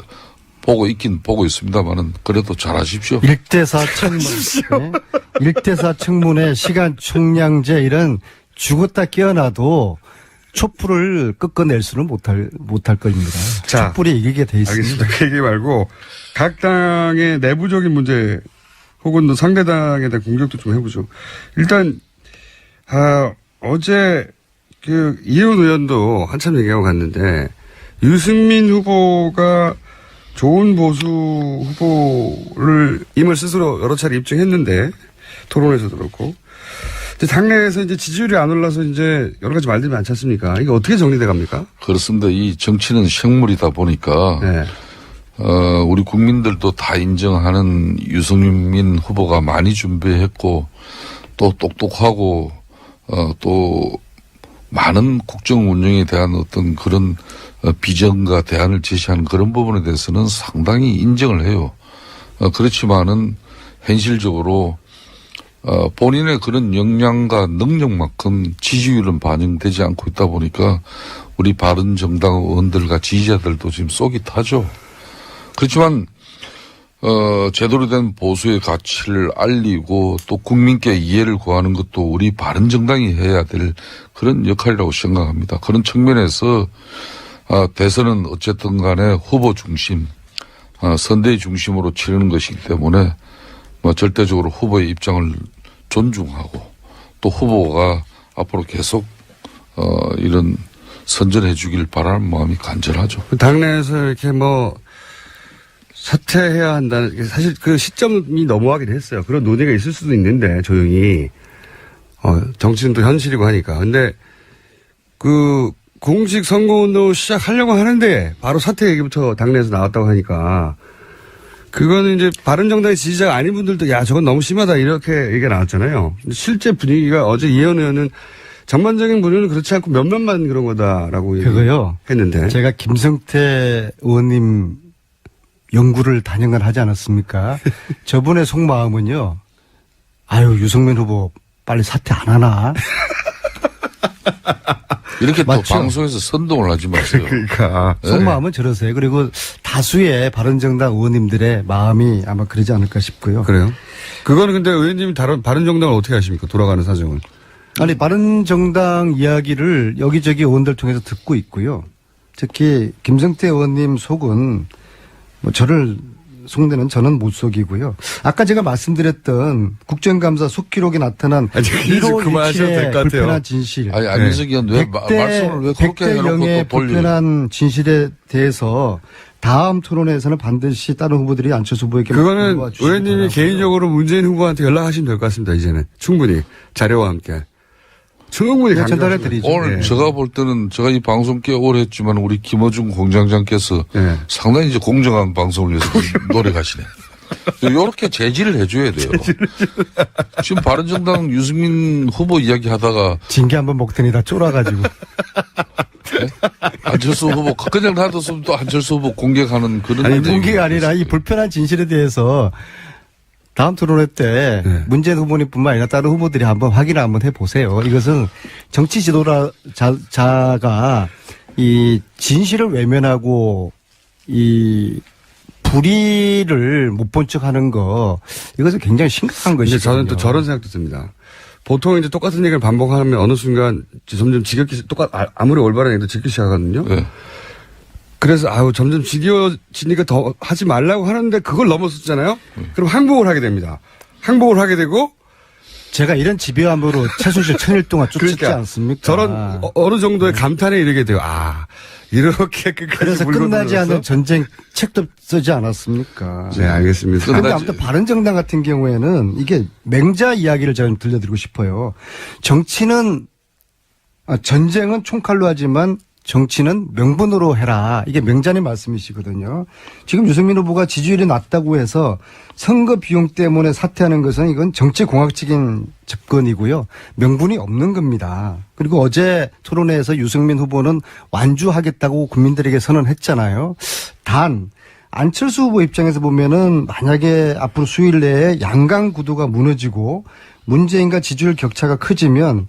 보고 있습니다만은 그래도 잘하십시오. 1대4 청문. 네? 1대4 청문회 시간 총량제 이런 죽었다 깨어나도 촛불을 꺾어낼 수는 못할 겁니다. 자, 촛불이 이기게 돼 있습니다. 알겠습니다. 그 얘기 말고 각 당의 내부적인 문제 혹은 또 상대당에 대한 공격도 좀 해보죠. 일단 어제 그 이혜원 의원도 한참 얘기하고 갔는데 유승민 후보가 좋은 보수 후보를 임을 스스로 여러 차례 입증했는데 토론에서도 그렇고 근데 당내에서 이제 지지율이 안 올라서 이제 여러 가지 말들이 많지 않습니까? 이게 어떻게 정리돼 갑니까? 그렇습니다. 이 정치는 생물이다 보니까 네. 우리 국민들도 다 인정하는 유승민 후보가 많이 준비했고 또 똑똑하고 또 많은 국정 운영에 대한 어떤 그런 비전과 대안을 제시하는 그런 부분에 대해서는 상당히 인정을 해요. 그렇지만은 현실적으로 본인의 그런 역량과 능력만큼 지지율은 반영되지 않고 있다 보니까 우리 바른정당 의원들과 지지자들도 지금 속이 타죠. 그렇지만 제대로 된 보수의 가치를 알리고 또 국민께 이해를 구하는 것도 우리 바른정당이 해야 될 그런 역할이라고 생각합니다. 그런 측면에서 대선은 어쨌든 간에 후보 중심, 선대위 중심으로 치르는 것이기 때문에 뭐 절대적으로 후보의 입장을 존중하고 또 후보가 앞으로 계속 이런 선전해 주길 바라는 마음이 간절하죠. 당내에서 이렇게 뭐 사퇴해야 한다는 사실 그 시점이 넘어가긴 했어요. 그런 논의가 있을 수도 있는데 조용히 정치는 또 현실이고 하니까. 근데 그 공식 선거운동 시작하려고 하는데 바로 사퇴 얘기부터 당내에서 나왔다고 하니까 그거는 이제 바른정당의 지지자가 아닌 분들도 야 저건 너무 심하다 이렇게 얘기가 나왔잖아요. 근데 실제 분위기가 어제 이혜원 의원은 전반적인 분위기는 그렇지 않고 몇몇만 그런 거다라고 그거요. 했는데 제가 김성태 의원님 연구를 단연간 하지 않았습니까? 저분의 속마음은요. 아유 유승민 후보 빨리 사퇴 안 하나? 이렇게 맞죠? 또 방송에서 선동을 하지 마세요. 그러니까 속마음은 저러세요. 그리고 다수의 바른정당 의원님들의 마음이 아마 그러지 않을까 싶고요. 그래요? 그거는 근데 의원님이 바른정당을 어떻게 하십니까? 돌아가는 사정은. 아니 바른정당 이야기를 여기저기 의원들 통해서 듣고 있고요. 특히 김성태 의원님 속은 뭐 저를 속내는 저는 못 속이고요. 아까 제가 말씀드렸던 국정감사 속기록에 나타난 1월 7일의 불편한 진실. 아니 안민석 의원 왜 말씀을 왜 그렇게 해놓고 또 100대 0의 돌려요? 불편한 진실에 대해서 다음 토론에서는 반드시 다른 후보들이 안철수 후보에게 그거는 물어봐 주시기 의원님이 바라고요. 개인적으로 문재인 후보한테 연락하시면 될 것 같습니다. 이제는 충분히 자료와 함께. 충분히 네, 전달해 강조하시면 드리죠. 오늘 네. 제가 볼 때는 제가 이 방송 꽤 오래 했지만 우리 김어준 공장장께서 네. 상당히 이제 공정한 방송을 위해서 노력하시네. 이렇게 제지를 해줘야 돼요. 지금 바른정당 유승민 후보 이야기 하다가 징계 한번 먹더니 다 쫄아가지고. 네? 안철수 후보 그냥 놔뒀으면 또 안철수 후보 공격하는 그런 아니 내용이 공개가 아니라 이 있어요. 불편한 진실에 대해서 다음 토론회 때 네. 문재인 후보님뿐만 아니라 다른 후보들이 한번 확인을 한번 해보세요. 이것은 정치 지도자가 이 진실을 외면하고 이 불의를 못 본 척하는 거 이것은 굉장히 심각한 이제 것이거든요. 저는 또 저런 생각도 듭니다. 보통 이제 똑같은 얘기를 반복하면 어느 순간 점점 지겹기 아무리 올바른 얘기도 지겹기 시작하거든요. 네. 그래서 점점 지겨지니까 더 하지 말라고 하는데 그걸 넘어섰잖아요. 그럼 항복을 하게 됩니다. 항복을 하게 되고 제가 이런 집요함으로 최순실 천일 동안 쫓았지 그러니까 않습니까? 저런 어느 정도의 감탄에 이르게 돼요. 이렇게 끝까지 그래서 물고 끝나지 들어서? 않은 전쟁 책도 쓰지 않았습니까? 네, 알겠습니다. 그런데 아무튼 바른정당 같은 경우에는 이게 맹자 이야기를 저는 들려드리고 싶어요. 전쟁은 총칼로 하지만 정치는 명분으로 해라. 이게 명단의 말씀이시거든요. 지금 유승민 후보가 지지율이 낮다고 해서 선거 비용 때문에 사퇴하는 것은 이건 정치공학적인 접근이고요. 명분이 없는 겁니다. 그리고 어제 토론회에서 유승민 후보는 완주하겠다고 국민들에게 선언했잖아요. 단 안철수 후보 입장에서 보면은 만약에 앞으로 수일 내에 양강 구도가 무너지고 문재인과 지지율 격차가 커지면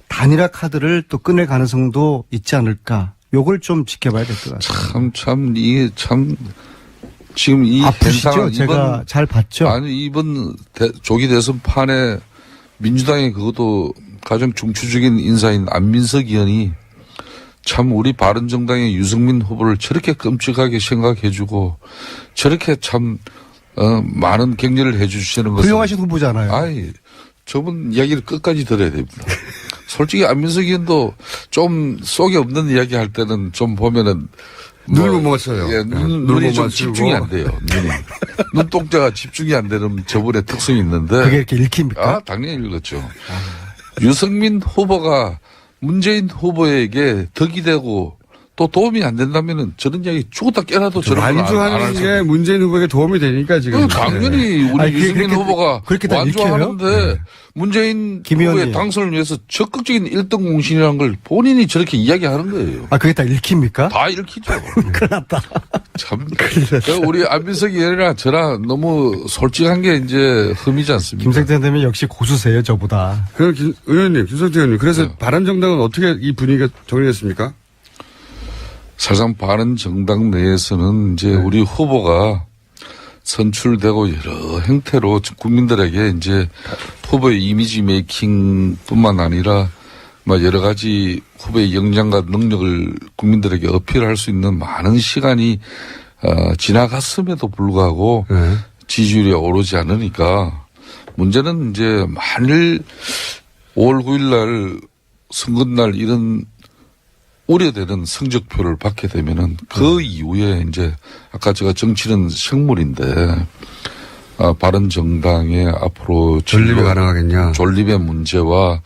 단일화 카드를 또 꺼낼 가능성도 있지 않을까. 요걸 좀 지켜봐야 될 것 같아요. 지금 이 아프시죠? 현상은 제가 잘 봤죠? 아니, 이번 조기 대선판에 민주당의 그것도 가장 중추적인 인사인 안민석 의원이 참 우리 바른정당의 유승민 후보를 저렇게 끔찍하게 생각해주고 저렇게 참, 많은 격려를 해주시는 것은. 훌륭하신 후보잖아요. 아이, 저분 이야기를 끝까지 들어야 됩니다. 솔직히 안민석 의원도 좀 속이 없는 이야기 할 때는 좀 보면은 눈을 못 맞춰요. 예, 눈이 좀 집중이 안 돼요. 눈이. 눈동자가 집중이 안 되는 저분의 특성이 있는데. 그게 이렇게 읽힙니까? 아, 당연히 읽었죠. 유승민 후보가 문재인 후보에게 덕이 되고 또 도움이 안 된다면은 저런 이야기 죽었다 깨나도 저런 건 안 완주하는 할 게 문재인 후보에게 도움이 되니까 지금. 당연히 우리 아니, 유승민 그렇게, 후보가 그렇게 다 완주하는데 읽혀요? 문재인 김 후보의 의원님. 당선을 위해서 적극적인 1등 공신이라는 걸 본인이 저렇게 이야기하는 거예요. 아, 그게 다 읽힙니까? 다 읽히죠. 큰일 났다. 참. 우리 안민석 의원이랑 저랑 너무 솔직한 게 이제 흠이지 않습니까? 김성태 의원님이 역시 고수세요, 저보다. 그럼 의원님, 김성태 의원님. 그래서 네. 바른정당은 어떻게 이 분위기가 정리됐습니까? 사실상 바른정당 내에서는 이제 우리 후보가 선출되고 여러 형태로 국민들에게 이제 후보의 이미지 메이킹뿐만 아니라 뭐 여러 가지 후보의 역량과 능력을 국민들에게 어필할 수 있는 많은 시간이 지나갔음에도 불구하고 네. 지지율이 오르지 않으니까 문제는 이제 만일 5월 9일 날 선거날 이런 우려되는 성적표를 받게 되면은 그 이후에 이제 아까 제가 정치는 생물인데 바른정당의 앞으로 존립이 가능하겠냐. 존립의 문제와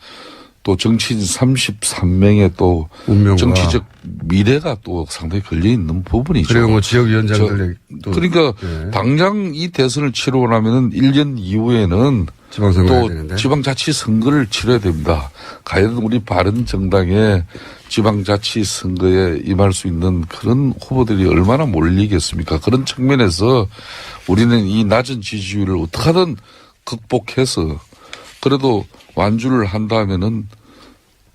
또 정치인 33명의 또 운명과. 정치적 미래가 또 상당히 걸려 있는 부분이죠. 그리고 뭐 지역위원장들 그러니까 네. 당장 이 대선을 치르고 나면은 1년 이후에는 지방선거 해야 또 되는데. 지방자치 선거를 치러야 됩니다. 과연 우리 바른정당의 지방자치 선거에 임할 수 있는 그런 후보들이 얼마나 몰리겠습니까? 그런 측면에서 우리는 이 낮은 지지율을 어떻게든 극복해서 그래도 완주를 한다면은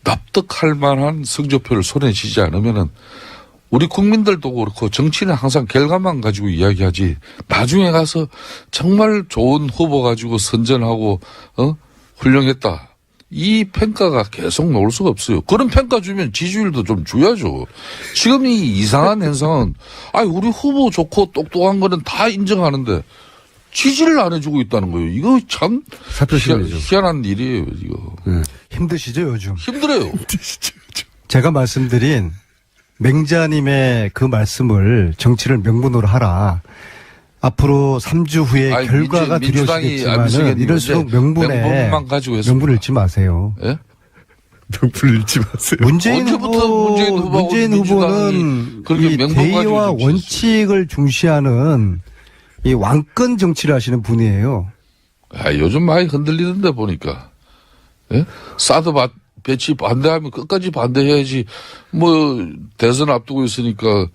납득할 만한 성적표를 손에 쥐지 않으면은 우리 국민들도 그렇고 정치는 항상 결과만 가지고 이야기하지 나중에 가서 정말 좋은 후보 가지고 선전하고 훌륭했다. 이 평가가 계속 나올 수가 없어요. 그런 평가 주면 지지율도 좀 줘야죠. 지금 이 이상한 현상은 우리 후보 좋고 똑똑한 거는 다 인정하는데 지지를 안 해주고 있다는 거예요. 이거 참 희한한 일이에요. 이거. 네. 힘드시죠, 요즘? 힘들어요. 제가 말씀드린 맹자님의 그 말씀을 정치를 명분으로 하라. 앞으로 3주 후에 결과가 두려우시겠지만 이럴수록 명분만 가지고 했습니다. 명분을 잃지 마세요. 예? 명분을 잃지 마세요. 문재인 후보는 이 대의와 원칙을 중시하는 이 왕권 정치를 하시는 분이에요. 요즘 많이 흔들리던데 보니까. 예? 사드 배치 반대하면 끝까지 반대해야지. 뭐 대선 앞두고 있으니까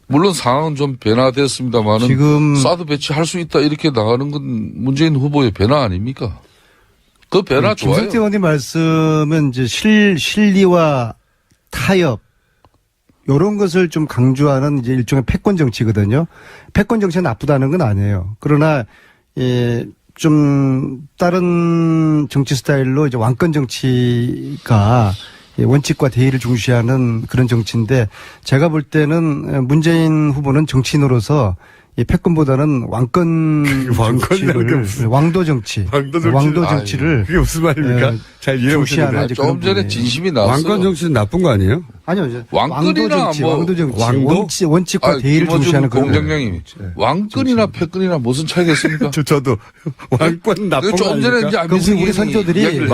물론 상황은 좀 변화됐습니다만은 지금 사드 배치할 수 있다 이렇게 나가는 건 문재인 후보의 변화 아닙니까? 그 변화 좋아요. 김성태 의원님 말씀은 이제 실리와 타협 이런 것을 좀 강조하는 이제 일종의 패권 정치거든요. 패권 정치가 나쁘다는 건 아니에요. 그러나 좀 다른 정치 스타일로 이제 왕권 정치가 원칙과 대의를 중시하는 그런 정치인데 제가 볼 때는 문재인 후보는 정치인으로서 이 패권보다는 왕권 정치를 왕도 정치를 그게 무슨 말입니까? 잘 이해 못했는데. 조금 전에 진심이 나왔어요. 왕권 정치는 나쁜 거 아니에요? 아니요. 이제 왕권이나 왕도 정치, 왕도? 원칙과 대의를 중시하는 그런 공장장님 왕권이나 패권이나 무슨 차이가 있습니까? 저도 왕권 나쁜 거 좀 전에 이제 아닙니까? 우리 선조들이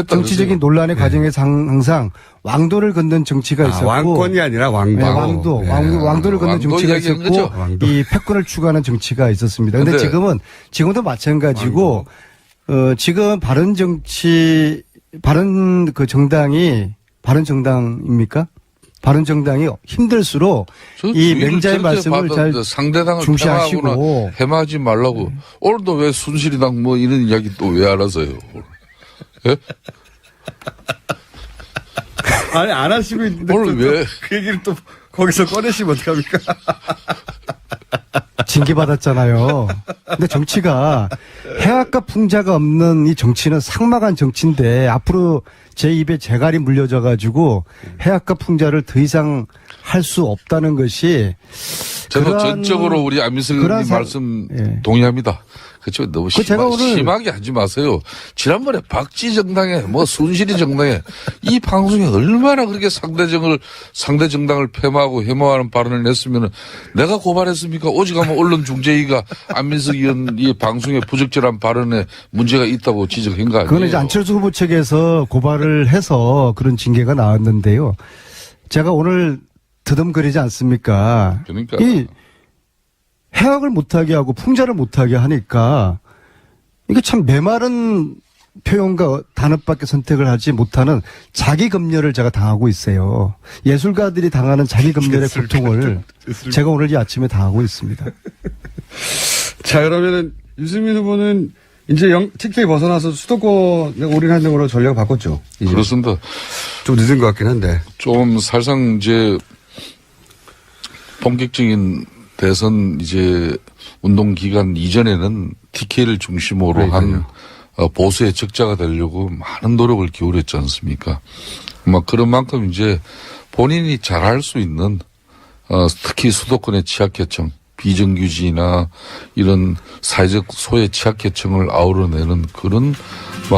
정치적인 논란의 과정에서 항상 왕도를 걷는 정치가 있었고 왕권이 아니라 왕도. 네, 왕도를 걷는 왕도 정치가 이야기하는 있었고 거죠. 이 패권을 추구하는 정치가 있었습니다. 근데 지금도 마찬가지고 지금 바른 그 정당이 바른 정당입니까? 바른 정당이 힘들수록 이 맹자의 말씀을 잘 상대당을 중시하시고 해마하지 말라고. 오늘도 왜 순실이당 뭐 이런 이야기 또 왜 알아서요? 예? 아니 안 하시고 있는데 오늘 왜? 그 얘기를 또 거기서 꺼내시면 어떡합니까? 징계받았잖아요. 근데 정치가 해악과 풍자가 없는 이 정치는 삭막한 정치인데 앞으로 제 입에 재갈이 물려져 가지고 해악과 풍자를 더 이상 할 수 없다는 것이 저는 전적으로 우리 안민석님 말씀 동의합니다. 그렇죠. 너무 심하게 하지 마세요. 지난번에 박지 정당에 뭐 순실이 정당에 이 방송에 얼마나 그렇게 상대 정당을 폐마하고 해모하는 발언을 냈으면 내가 고발했습니까? 오직 하면 언론중재위가 안민석 의원 이 방송에 부적절한 발언에 문제가 있다고 지적한 거 아니에요? 그건 이제 안철수 후보 측에서 고발을 해서 그런 징계가 나왔는데요. 제가 오늘 더듬거리지 않습니까? 그러니까. 이 해악을 못하게 하고 풍자를 못하게 하니까 이게 참 메마른 표현과 단어밖에 선택을 하지 못하는 자기 검열을 제가 당하고 있어요. 예술가들이 당하는 자기 검열의 고통을 제가 오늘 이 아침에 당하고 있습니다. 자, 그러면은 유승민 후보는 이제 TK 벗어나서 수도권에 올인하는 걸로 전략을 바꿨죠. 이제. 그렇습니다. 좀 늦은 것 같긴 한데. 좀 사실상 이제 본격적인 대선 이제 운동 기간 이전에는 TK를 중심으로 한 보수의 적자가 되려고 많은 노력을 기울였지 않습니까? 그런 만큼 이제 본인이 잘할 수 있는 특히 수도권의 취약계층, 비정규직이나 이런 사회적 소외 취약계층을 아우러내는 그런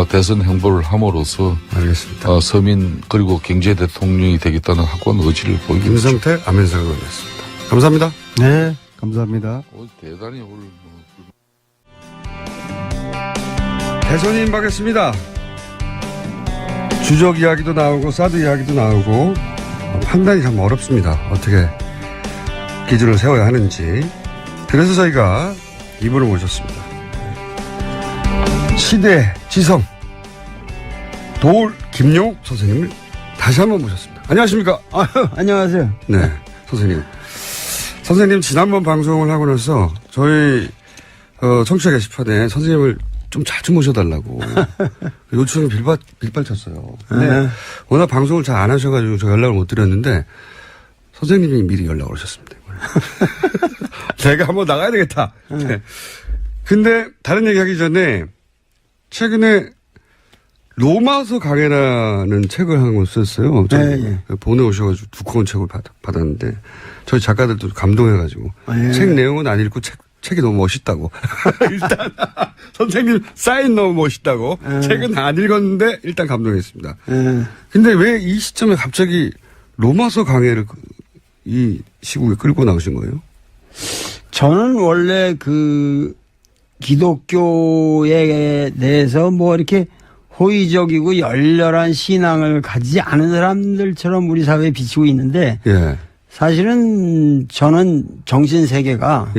대선 행보를 함으로써 알겠습니다. 서민 그리고 경제 대통령이 되겠다는 확고한 의지를 보이고 있죠. 김성태, 안민석 의원이었습니다. 감사합니다. 네, 감사합니다. 대단히 오늘 대선이 임박했습니다. 주적 이야기도 나오고 사드 이야기도 나오고 판단이 참 어렵습니다. 어떻게 기준을 세워야 하는지. 그래서 저희가 이분을 모셨습니다. 시대 지성 도울 김용 선생님을 다시 한번 모셨습니다. 안녕하십니까? 안녕하세요. 네, 선생님. 선생님 지난번 방송을 하고 나서 저희 청취자 게시판에 선생님을 좀 자주 모셔달라고 요청이 빌발쳤어요. 근데 워낙 방송을 잘 안 하셔가지고 제가 연락을 못 드렸는데 선생님이 미리 연락을 오셨습니다. 제가 한번 나가야 되겠다. 네. 근데 다른 얘기하기 전에 최근에 로마서 강해라는 책을 한 권 썼어요. 보내오셔가지고 두꺼운 책을 받았는데 저희 작가들도 감동해가지고 책 내용은 안 읽고 책이 너무 멋있다고. 일단 선생님 사인 너무 멋있다고. 책은 안 읽었는데 일단 감동했습니다. 근데 왜 이 시점에 갑자기 로마서 강해를 이 시국에 끌고 나오신 거예요? 저는 원래 그 기독교에 대해서 뭐 이렇게 호의적이고 열렬한 신앙을 가지지 않은 사람들처럼 우리 사회에 비치고 있는데 사실은 저는 정신세계가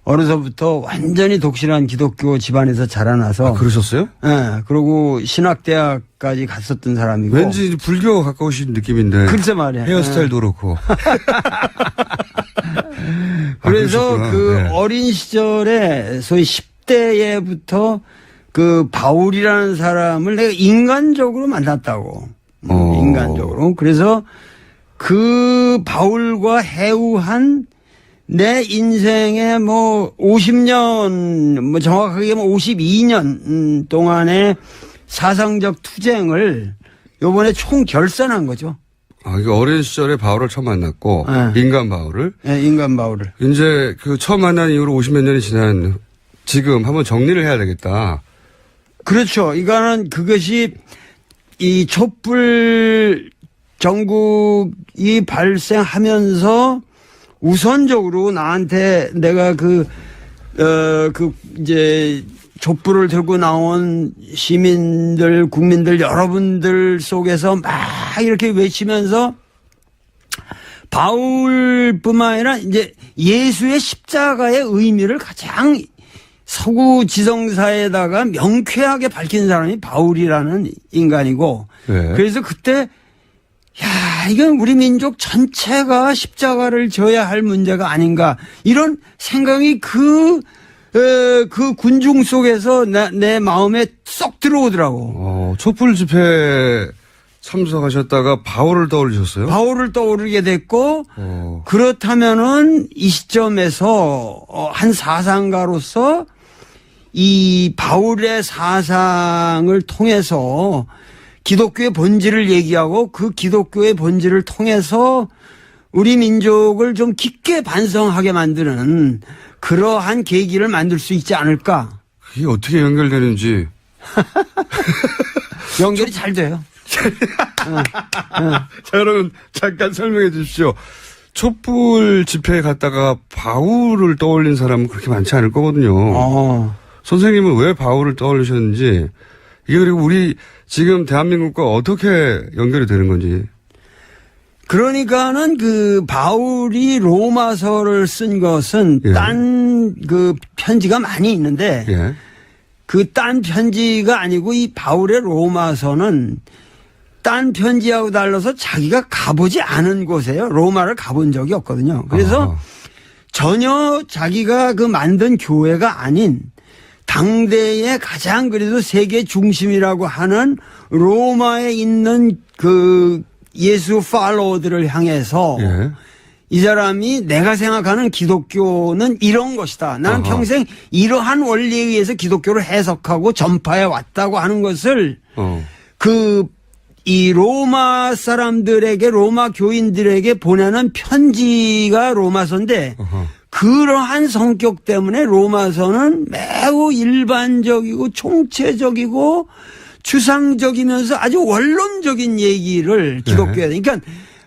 어려서부터 완전히 독실한 기독교 집안에서 자라나서. 그러셨어요? 네. 그리고 신학대학까지 갔었던 사람이고. 왠지 불교 가까우신 느낌인데. 글쎄 말이야. 헤어스타일도 그렇고. 그래서 어린 시절에 소위 10대에부터 그 바울이라는 사람을 내가 인간적으로 만났다고. 인간적으로. 그래서 그 바울과 해우한 내 인생의 50년, 정확하게 52년 동안의 사상적 투쟁을 요번에 총 결산한 거죠. 이거 어린 시절에 바울을 처음 만났고, 인간 바울을? 네, 인간 바울을. 이제 처음 만난 이후로 50몇 년이 지난 지금 한번 정리를 해야 되겠다. 그렇죠. 이거는 그것이 이 촛불 전국이 발생하면서 우선적으로 나한테 내가 이제 촛불을 들고 나온 시민들, 국민들, 여러분들 속에서 막 이렇게 외치면서 바울뿐만 아니라 이제 예수의 십자가의 의미를 가장 서구 지성사에다가 명쾌하게 밝힌 사람이 바울이라는 인간이고, 네. 그래서 그때 이건 우리 민족 전체가 십자가를 져야 할 문제가 아닌가 이런 생각이 그 군중 속에서 내 마음에 쏙 들어오더라고. 촛불 집회 참석하셨다가 바울을 떠올리셨어요? 바울을 떠오르게 됐고, 그렇다면은 이 시점에서 한 사상가로서 이 바울의 사상을 통해서 기독교의 본질을 얘기하고 그 기독교의 본질을 통해서 우리 민족을 좀 깊게 반성하게 만드는 그러한 계기를 만들 수 있지 않을까. 그게 어떻게 연결되는지. 연결이 잘 돼요. 자, 여러분, 잠깐 설명해 주십시오. 촛불 집회에 갔다가 바울을 떠올린 사람은 그렇게 많지 않을 거거든요. 선생님은 왜 바울을 떠올리셨는지, 이게 그리고 우리 지금 대한민국과 어떻게 연결이 되는 건지. 그러니까는 그 바울이 로마서를 쓴 것은 예. 딴 그 편지가 많이 있는데 예. 그 딴 편지가 아니고 이 바울의 로마서는 딴 편지하고 달라서 자기가 가보지 않은 곳이에요. 로마를 가본 적이 없거든요. 그래서 전혀 자기가 그 만든 교회가 아닌 당대의 가장 그래도 세계 중심이라고 하는 로마에 있는 그 예수 팔로워들을 향해서 예. 이 사람이 내가 생각하는 기독교는 이런 것이다. 나는 평생 이러한 원리에 의해서 기독교를 해석하고 전파해 왔다고 하는 것을 이 로마 사람들에게 로마 교인들에게 보내는 편지가 로마서인데 그러한 성격 때문에 로마서는 매우 일반적이고 총체적이고 추상적이면서 아주 원론적인 얘기를 기독교에 그러니까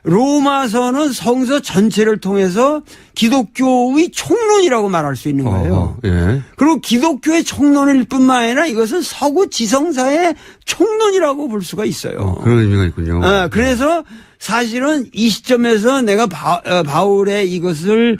로마서는 성서 전체를 통해서 기독교의 총론이라고 말할 수 있는 거예요. 예. 그리고 기독교의 총론일 뿐만 아니라 이것은 서구 지성사의 총론이라고 볼 수가 있어요. 그런 의미가 있군요. 그래서 사실은 이 시점에서 내가 바울의 이것을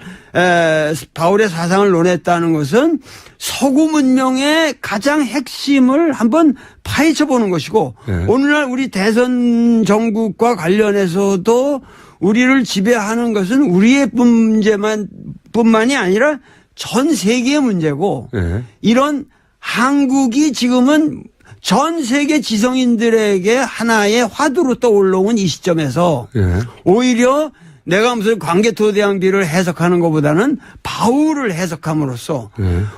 바울의 사상을 논했다는 것은 서구 문명의 가장 핵심을 한번 파헤쳐 보는 것이고 네. 오늘날 우리 대선 정국과 관련해서도 우리를 지배하는 것은 우리의 뿐만이 아니라 전 세계의 문제고 네. 이런 한국이 지금은 전 세계 지성인들에게 하나의 화두로 떠올라온 이 시점에서 예. 오히려 내가 무슨 광개토대왕비를 해석하는 것보다는 바울을 해석함으로써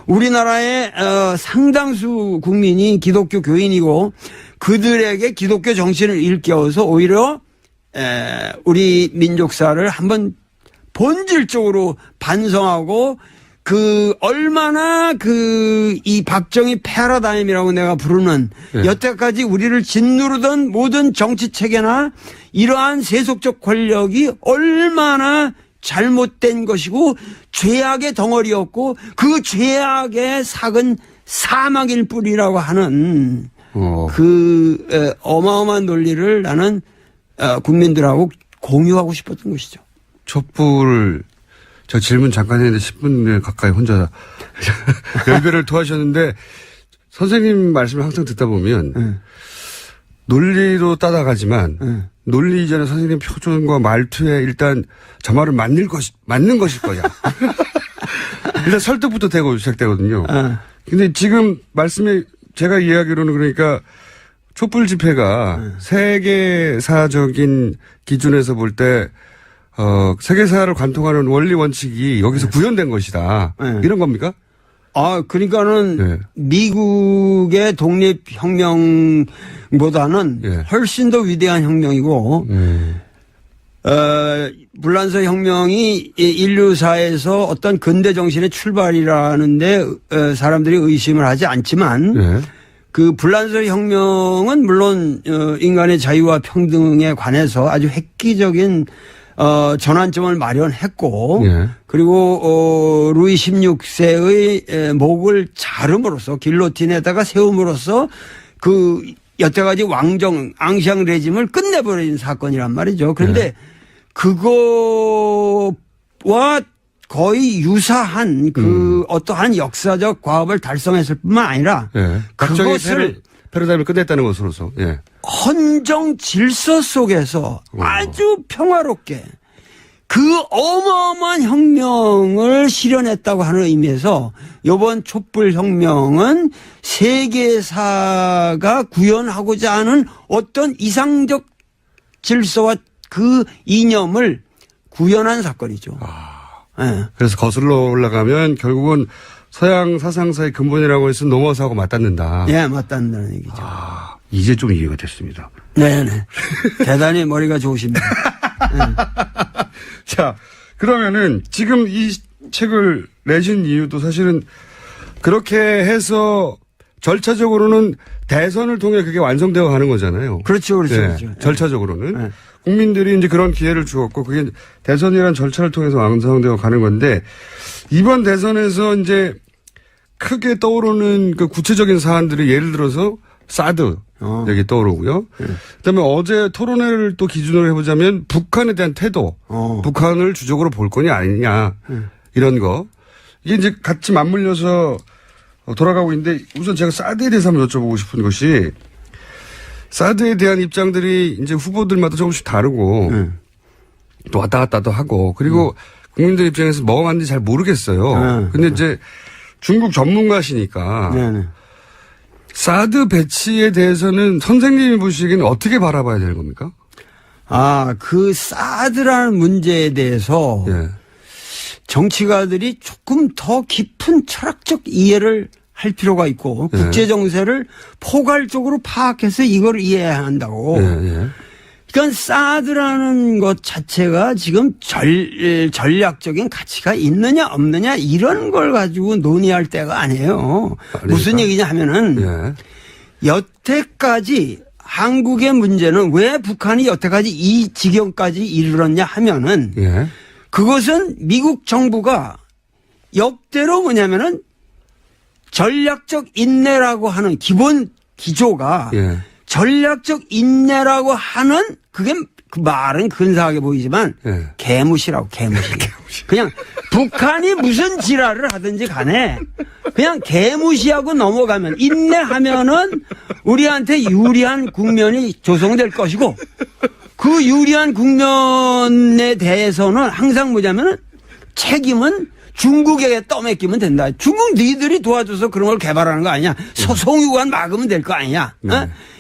우리나라의 상당수 국민이 기독교 교인이고 그들에게 기독교 정신을 일깨워서 오히려 우리 민족사를 한번 본질적으로 반성하고 얼마나 이 박정희 패러다임이라고 내가 부르는 여태까지 우리를 짓누르던 모든 정치 체계나 이러한 세속적 권력이 얼마나 잘못된 것이고 죄악의 덩어리였고 그 죄악의 삭은 사막일 뿐이라고 하는 어마어마한 논리를 나는 국민들하고 공유하고 싶었던 것이죠. 촛불을 저 질문 잠깐 했는데 10분 가까이 혼자 연결을 토하셨는데 선생님 말씀을 항상 듣다 보면 논리로 따라가지만 논리 이전에 선생님 표정과 말투에 일단 저 말은 맞는 것일 거야. 일단 설득부터 되고 시작되거든요. 근데 지금 말씀에 제가 이야기로는 그러니까 촛불 집회가 세계사적인 기준에서 볼 때 세계사를 관통하는 원리 원칙이 여기서 구현된 것이다. 이런 겁니까? 그러니까는 미국의 독립혁명보다는 훨씬 더 위대한 혁명이고, 불란서 혁명이 인류사에서 어떤 근대 정신의 출발이라는데 사람들이 의심을 하지 않지만, 그 불란서 혁명은 물론 인간의 자유와 평등에 관해서 아주 획기적인 전환점을 마련했고 예. 그리고 루이 16세의 목을 자름으로써 길로틴에다가 세움으로써 그 여태까지 왕정 앙시앙 레짐을 끝내버린 사건이란 말이죠. 그런데 그거와 거의 유사한 그 어떠한 역사적 과업을 달성했을 뿐만 아니라 예. 각종의 그것을 패러다임을 끝냈다는 것으로서. 예. 헌정 질서 속에서 아주 평화롭게 그 어마어마한 혁명을 실현했다고 하는 의미에서 이번 촛불혁명은 세계사가 구현하고자 하는 어떤 이상적 질서와 그 이념을 구현한 사건이죠. 네. 그래서 거슬러 올라가면 결국은 서양 사상사의 근본이라고 해서 넘어서고 맞닿는다. 예, 맞닿는다는 얘기죠. 이제 좀 이해가 됐습니다. 네네. 대단히 머리가 좋으십니다. 자, 그러면은 지금 이 책을 내신 이유도 사실은 그렇게 해서 절차적으로는 대선을 통해 그게 완성되어 가는 거잖아요. 그렇죠, 그렇죠, 네, 그렇죠. 절차적으로는. 네. 국민들이 이제 그런 기회를 주었고 그게 대선이라는 절차를 통해서 완성되어 가는 건데 이번 대선에서 이제 크게 떠오르는 그 구체적인 사안들이 예를 들어서 사드 여기 떠오르고요. 그다음에 어제 토론회를 또 기준으로 해보자면 북한에 대한 태도, 북한을 주적으로 볼 거냐 아니냐 이런 거 이게 이제 같이 맞물려서 돌아가고 있는데 우선 제가 사드에 대해서 한번 여쭤보고 싶은 것이 사드에 대한 입장들이 이제 후보들마다 조금씩 다르고 또 왔다 갔다도 하고 그리고 국민들 입장에서 뭐가 맞는지 잘 모르겠어요. 근데 이제 중국 전문가시니까 네네. 사드 배치에 대해서는 선생님이 보시기에는 어떻게 바라봐야 되는 겁니까? 그 사드라는 문제에 대해서 예. 정치가들이 조금 더 깊은 철학적 이해를 할 필요가 있고 예. 국제 정세를 포괄적으로 파악해서 이걸 이해해야 한다고. 예. 그러니까 사드라는 것 자체가 지금 전략적인 가치가 있느냐 없느냐 이런 걸 가지고 논의할 때가 아니에요. 무슨 얘기냐 하면은 여태까지 한국의 문제는 왜 북한이 여태까지 이 지경까지 이르렀냐 하면은 그것은 미국 정부가 역대로 뭐냐면은 전략적 인내라고 하는 기본 기조가 전략적 인내라고 하는 그게 그 말은 근사하게 보이지만 개무시라고 개무시. 그냥 북한이 무슨 지랄을 하든지 간에 그냥 개무시하고 넘어가면 인내하면은 우리한테 유리한 국면이 조성될 것이고 그 유리한 국면에 대해서는 항상 뭐냐면은 책임은 중국에게 떠맡기면 된다. 중국 니들이 도와줘서 그런 걸 개발하는 거 아니냐. 송유관 막으면 될 거 아니냐.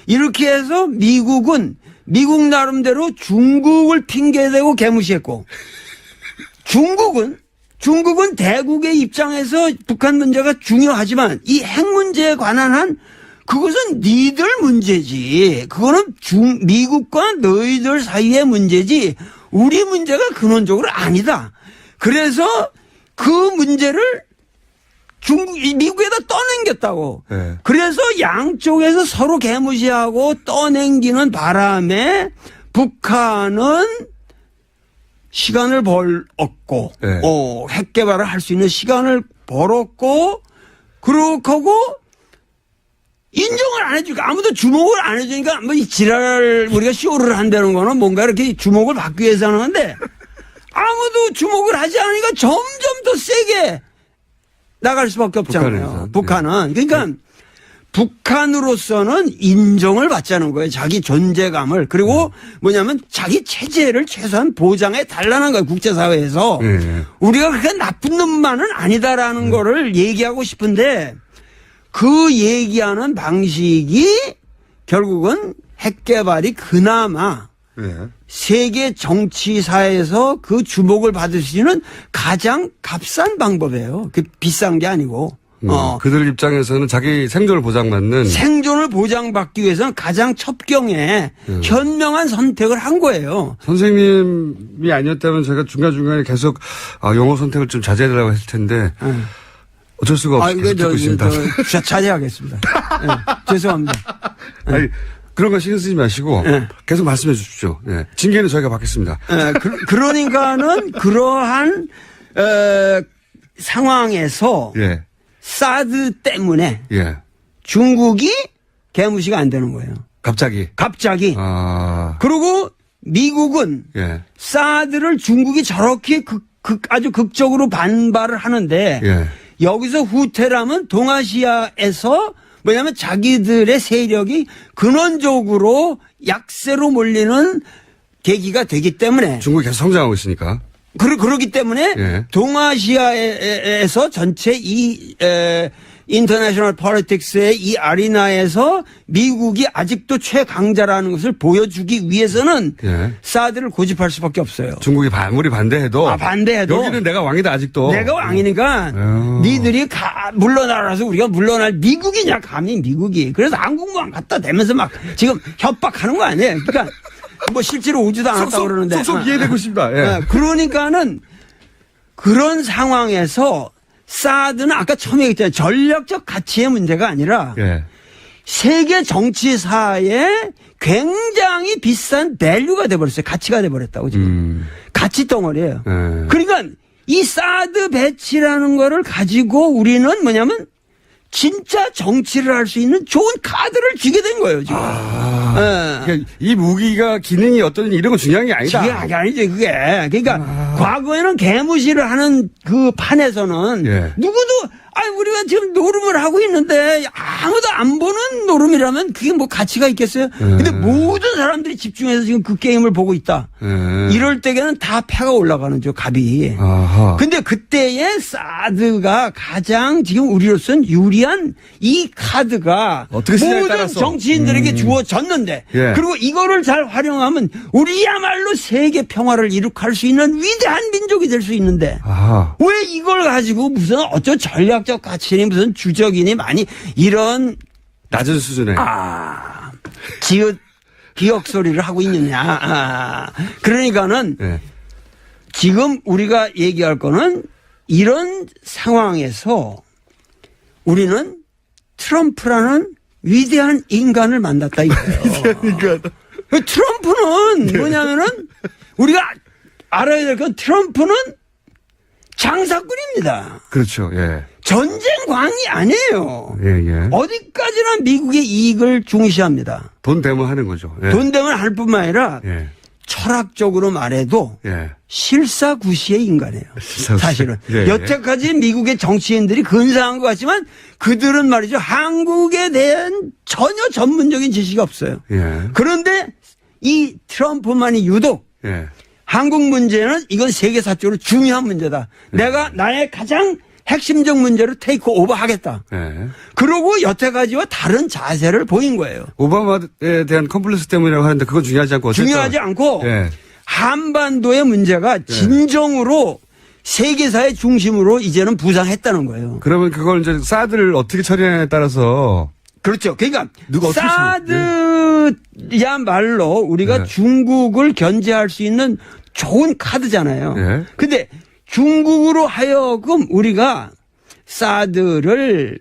이렇게 해서 미국은 미국 나름대로 중국을 핑계대고 개무시했고 중국은 대국의 입장에서 북한 문제가 중요하지만 이 핵 문제에 관한 한 그것은 니들 문제지. 그거는 미국과 너희들 사이의 문제지. 우리 문제가 근원적으로 아니다. 그래서 그 문제를 미국에다 떠넘겼다고. 그래서 양쪽에서 서로 개무시하고 떠넘기는 바람에 북한은 시간을 벌었고, 핵 개발을 할 수 있는 시간을 벌었고, 그렇고 인정을 안 해주니까 아무도 주목을 안 해주니까 뭐 이 지랄 우리가 쇼를 한다는 거는 뭔가 이렇게 주목을 받기 위해서 하는 건데 아무도 주목을 하지 않으니까 점점 더 세게 나갈 수밖에 없잖아요. 북한은. 그러니까 북한으로서는 인정을 받자는 거예요. 자기 존재감을. 그리고 뭐냐면 자기 체제를 최소한 보장해 달라는 거예요. 국제사회에서. 우리가 그렇게 나쁜 놈만은 아니다라는 거를 얘기하고 싶은데 그 얘기하는 방식이 결국은 핵 개발이 그나마 세계 정치사에서 그 주목을 받을 수 있는 가장 값싼 방법이에요. 그 비싼 게 아니고. 그들 입장에서는 자기 생존을 보장받는. 생존을 보장받기 위해서는 가장 첩경에 현명한 선택을 한 거예요. 선생님이 아니었다면 제가 중간중간에 계속 영어 선택을 좀 자제해달라고 했을 텐데 어쩔 수가 없이 계속 듣고 있습니다. 자제하겠습니다. 네, 죄송합니다. 아니, 그런 거 신경 쓰지 마시고 네. 계속 말씀해 주십시오. 예. 징계는 저희가 받겠습니다. 그러니까는 그러한 상황에서 예. 사드 때문에 예. 중국이 개무시가 안 되는 거예요. 갑자기. 아. 그리고 미국은 예. 사드를 중국이 저렇게 아주 극적으로 반발을 하는데 예. 여기서 후퇴라면 동아시아에서 뭐냐면 자기들의 세력이 근원적으로 약세로 몰리는 계기가 되기 때문에 중국이 계속 성장하고 있으니까. 그러기 때문에 예. 동아시아에서 전체 인터내셔널 폴리틱스의 이 아리나에서 미국이 아직도 최강자라는 것을 보여주기 위해서는 예. 사드를 고집할 수밖에 없어요. 중국이 아무리 반대해도. 반대해도. 여기는 내가 왕이다 아직도. 내가 왕이니까 니들이 물러나라서 우리가 물러날 미국이냐 감히 미국이. 그래서 한국만 갖다 대면서 막 지금 협박하는 거 아니에요. 그러니까 뭐 실제로 오지도 않았다고 그러는데. 쏙 이해되고 있습니다. 예. 그러니까는 그런 상황에서 사드는 아까 처음에 얘기했잖아요. 전략적 가치의 문제가 아니라 예. 세계 정치사에 굉장히 비싼 밸류가 돼버렸어요. 가치가 돼버렸다고 지금. 가치 덩어리예요. 예. 그러니까 이 사드 배치라는 거를 가지고 우리는 뭐냐면 진짜 정치를 할 수 있는 좋은 카드를 쥐게 된 거예요, 지금. 그러니까 이 무기가 기능이 어떤지 이런 건 중요한 게 아니다. 중요한 게 아니지, 그게. 그러니까 과거에는 개무시를 하는 그 판에서는 예. 누구도 우리가 지금 노름을 하고 있는데 아무도 안 보는 노름이라면 그게 뭐 가치가 있겠어요? 근데 모든 사람들이 집중해서 지금 그 게임을 보고 있다. 이럴 때에는 다 패가 올라가는 죠, 갑이. 아하. 근데 그때의 사드가 가장 지금 우리로서는 유리한 이 카드가 어떻게 쓰냐에 모든 따라서. 정치인들에게 주어졌는데 예. 그리고 이거를 잘 활용하면 우리야말로 세계 평화를 이룩할 수 있는 위대한 민족이 될 수 있는데 아하. 왜 이걸 가지고 무슨 어쩌 전략적 가치니 무슨 주적이니 많이 이런 낮은 수준에. 기억 소리를 하고 있느냐. 그러니까는 예. 지금 우리가 얘기할 거는 이런 상황에서 우리는 트럼프라는 위대한 인간을 만났다 이거예요. 트럼프는 뭐냐면은 우리가 알아야 될 건 트럼프는 장사꾼입니다. 그렇죠. 예. 전쟁광이 아니에요. 예, 예. 어디까지나 미국의 이익을 중시합니다. 돈 되면 하는 거죠. 예. 돈 되면 할 뿐만 아니라 예. 철학적으로 말해도 예. 실사구시의 인간이에요. 실사구시. 사실은. 예. 여태까지 미국의 정치인들이 근사한 것 같지만 그들은 말이죠. 한국에 대한 전혀 전문적인 지식이 없어요. 예. 그런데 이 트럼프만이 유독 예. 한국 문제는 이건 세계사적으로 중요한 문제다. 내가 나의 가장 핵심적 문제로 테이크 오버 하겠다. 예. 그러고 여태까지와 다른 자세를 보인 거예요. 오바마에 대한 컴플렉스 때문이라고 하는데 그건 중요하지 않고 어쨌든. 중요하지 않고 예. 한반도의 문제가 진정으로 세계사의 중심으로 이제는 부상했다는 거예요. 그러면 그걸 이제 사드를 어떻게 처리하냐에 따라서. 그렇죠. 그러니까 누가 어떻게 사드야말로 우리가 네. 중국을 견제할 수 있는 좋은 카드잖아요. 네. 근데 중국으로 하여금 우리가 사드를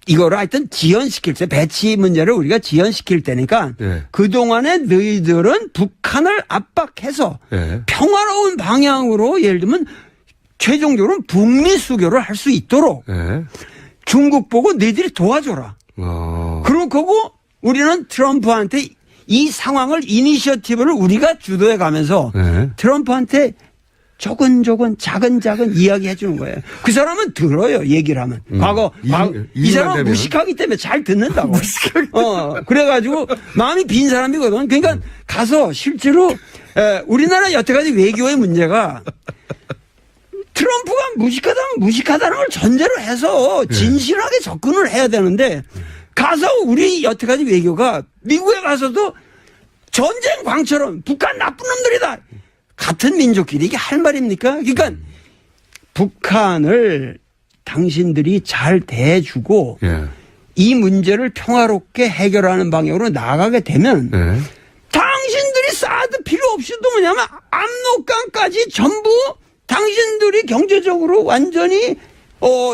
이거를 하여튼 지연시킬 때 배치 문제를 우리가 지연시킬 때니까 네. 그동안에 너희들은 북한을 압박해서 네. 평화로운 방향으로 예를 들면 최종적으로는 북미 수교를 할 수 있도록 예. 중국 보고 너희들이 도와줘라. 그럴 거고 우리는 트럼프한테 이 상황을 이니셔티브를 우리가 주도해 가면서 네. 트럼프한테 조근조근 작은 이야기해 주는 거예요. 그 사람은 들어요. 얘기를 하면. 이 사람은 되면. 무식하기 때문에 잘 듣는다고. 그래가지고 마음이 빈 사람이거든. 그러니까 가서 실제로 우리나라 여태까지 외교의 문제가 트럼프가 무식하다는 걸 전제로 해서 진실하게 접근을 해야 되는데 가서 우리 여태까지 외교가 미국에 가서도 전쟁 광처럼 북한 나쁜 놈들이다. 같은 민족끼리 이게 할 말입니까? 그러니까 북한을 당신들이 잘 대해주고 예. 이 문제를 평화롭게 해결하는 방향으로 나가게 되면 예. 당신들이 사드 필요 없이도 뭐냐면 압록강까지 전부 당신들이 경제적으로 완전히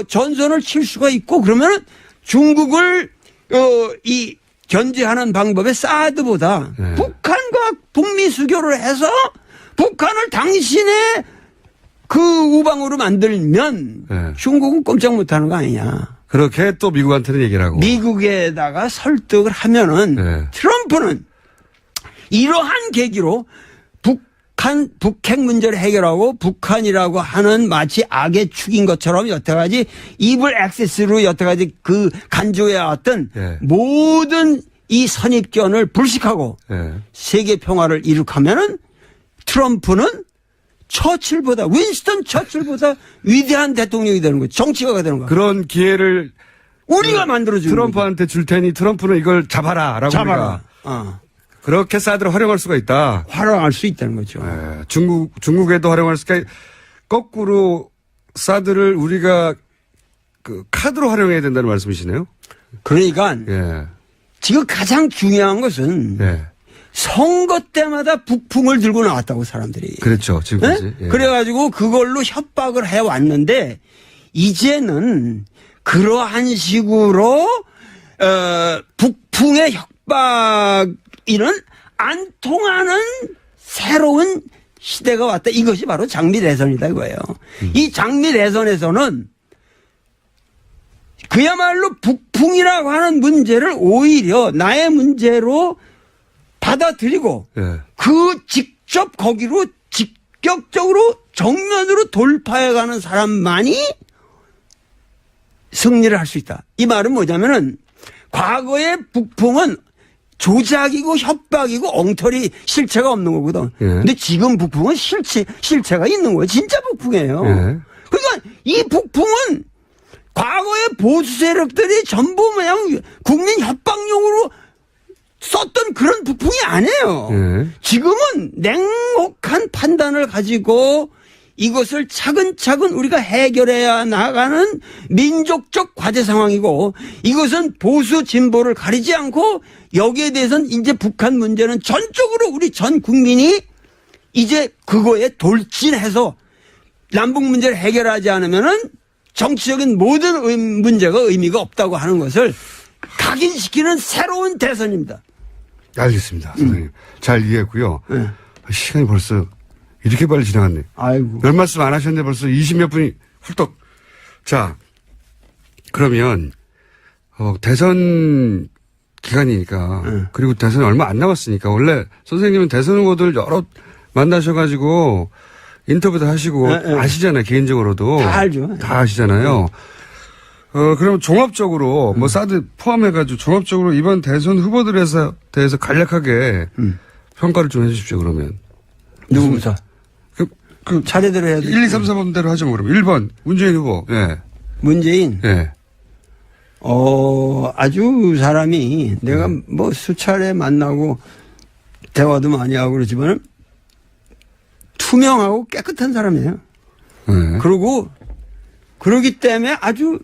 전선을 칠 수가 있고 그러면 중국을 이 견제하는 방법에 사드보다 네. 북한과 북미 수교를 해서 북한을 당신의 그 우방으로 만들면 네. 중국은 꼼짝 못하는 거 아니냐. 그렇게 또 미국한테는 얘기를 하고. 미국에다가 설득을 하면은 네. 트럼프는 이러한 계기로 북핵 문제를 해결하고 북한이라고 하는 마치 악의 축인 것처럼 여태까지 이블 액세스로 여태까지 그 간주해왔던 네. 모든 이 선입견을 불식하고 네. 세계 평화를 이룩하면은 트럼프는 윈스턴 처칠보다 위대한 대통령이 되는 거죠. 정치가가 되는 거예요. 그런 기회를 우리가 만들어주는 트럼프한테 줄 테니 트럼프는 이걸 잡아라라고 잡아라. 우리가 그렇게 사드를 활용할 수가 있다. 활용할 수 있다는 거죠. 예, 중국에도 활용할 수 있다. 거꾸로 사드를 우리가 그 카드로 활용해야 된다는 말씀이시네요. 그러니까 예. 지금 가장 중요한 것은 예. 선거 때마다 북풍을 들고 나왔다고 사람들이. 그렇죠. 지금까지. 네? 예. 그래가지고 그걸로 협박을 해왔는데 이제는 그러한 식으로 북풍의 협박이는 안 통하는 새로운 시대가 왔다. 이것이 바로 장미 대선이다 이거예요. 이 장미 대선에서는 그야말로 북풍이라고 하는 문제를 오히려 나의 문제로 받아들이고 예. 그 직접 거기로 직격적으로 정면으로 돌파해가는 사람만이 승리를 할 수 있다. 이 말은 뭐냐면은 과거의 북풍은 조작이고 협박이고 엉터리 실체가 없는 거거든. 예. 근데 지금 북풍은 실체가 있는 거예요. 진짜 북풍이에요. 예. 그러니까 이 북풍은 과거의 보수 세력들이 전부 그냥 국민 협박용으로 썼던 그런 북풍이 아니에요. 예. 지금은 냉혹한 판단을 가지고 이것을 차근차근 우리가 해결해야 나가는 민족적 과제 상황이고 이것은 보수 진보를 가리지 않고 여기에 대해서는 이제 북한 문제는 전적으로 우리 전 국민이 이제 그거에 돌진해서 남북 문제를 해결하지 않으면은 정치적인 모든 문제가 의미가 없다고 하는 것을 각인시키는 새로운 대선입니다. 알겠습니다. 선생님. 잘 이해했고요. 네. 시간이 벌써 이렇게 빨리 지나갔네요. 아이고. 별 말씀 안 하셨는데 벌써 20몇 분이 훌떡. 자, 그러면, 대선 기간이니까, 그리고 대선이 얼마 안 남았으니까, 원래 선생님은 대선 후보들 여러 만나셔가지고 인터뷰도 하시고 아시잖아요, 개인적으로도. 다 알죠. 다 아시잖아요. 그럼 종합적으로, 뭐 사드 포함해가지고 종합적으로 이번 대선 후보들에 대해서 간략하게 평가를 좀 해주십시오, 그러면. 누구부터? 그 차례대로 해야 돼. 1, 2, 3, 4번대로 하죠, 뭐 그럼. 1번, 문재인 후보. 예. 문재인. 예. 아주 사람이 내가 뭐 수차례 만나고 대화도 많이 하고 그러지만은 투명하고 깨끗한 사람이에요. 예. 그리고 그러기 때문에 아주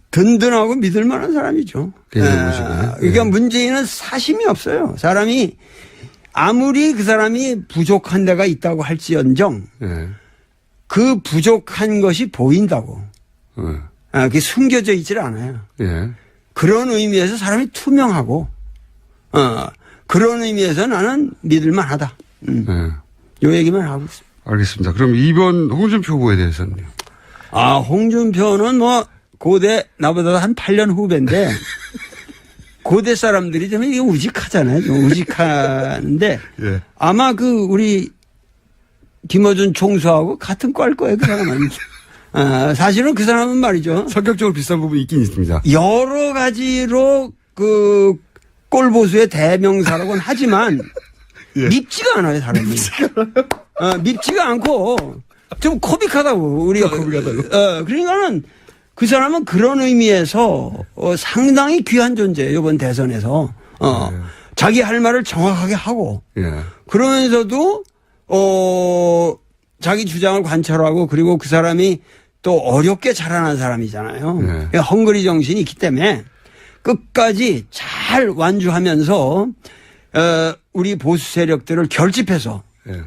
든든하고 믿을 만한 사람이죠. 그러니까 문재인은 사심이 없어요. 사람이 아무리 그 사람이 부족한 데가 있다고 할지언정 예. 그 부족한 것이 보인다고. 예. 그게 숨겨져 있질 않아요. 예. 그런 의미에서 사람이 투명하고, 그런 의미에서 나는 믿을만하다. 요 얘기만 하고 있습니다. 알겠습니다. 그럼 2번 홍준표 후보에 대해서는요? 홍준표는 뭐 고대 나보다 한 8년 후배인데 고대 사람들이 좀 이게 우직하잖아요. 좀 우직한데 예. 아마 그 우리 김어준 총수하고 같은 과일 거예요. 그 사람은. 사실은 그 사람은 말이죠. 성격적으로 비슷한 부분이 있긴 있습니다. 여러 가지로 그 꼴보수의 대명사라고는 하지만 예. 밉지가 않아요, 사람이. 밉지가 않고 좀 코믹하다고 우리가. 코믹하다고. 그러니까는 그 사람은 그런 의미에서 상당히 귀한 존재예요, 이번 대선에서. 자기 할 말을 정확하게 하고. 예. 그러면서도 자기 주장을 관철하고 그리고 그 사람이 또 어렵게 자라난 사람이잖아요. 네. 헝그리 정신이 있기 때문에 끝까지 잘 완주하면서 우리 보수 세력들을 결집해서 예.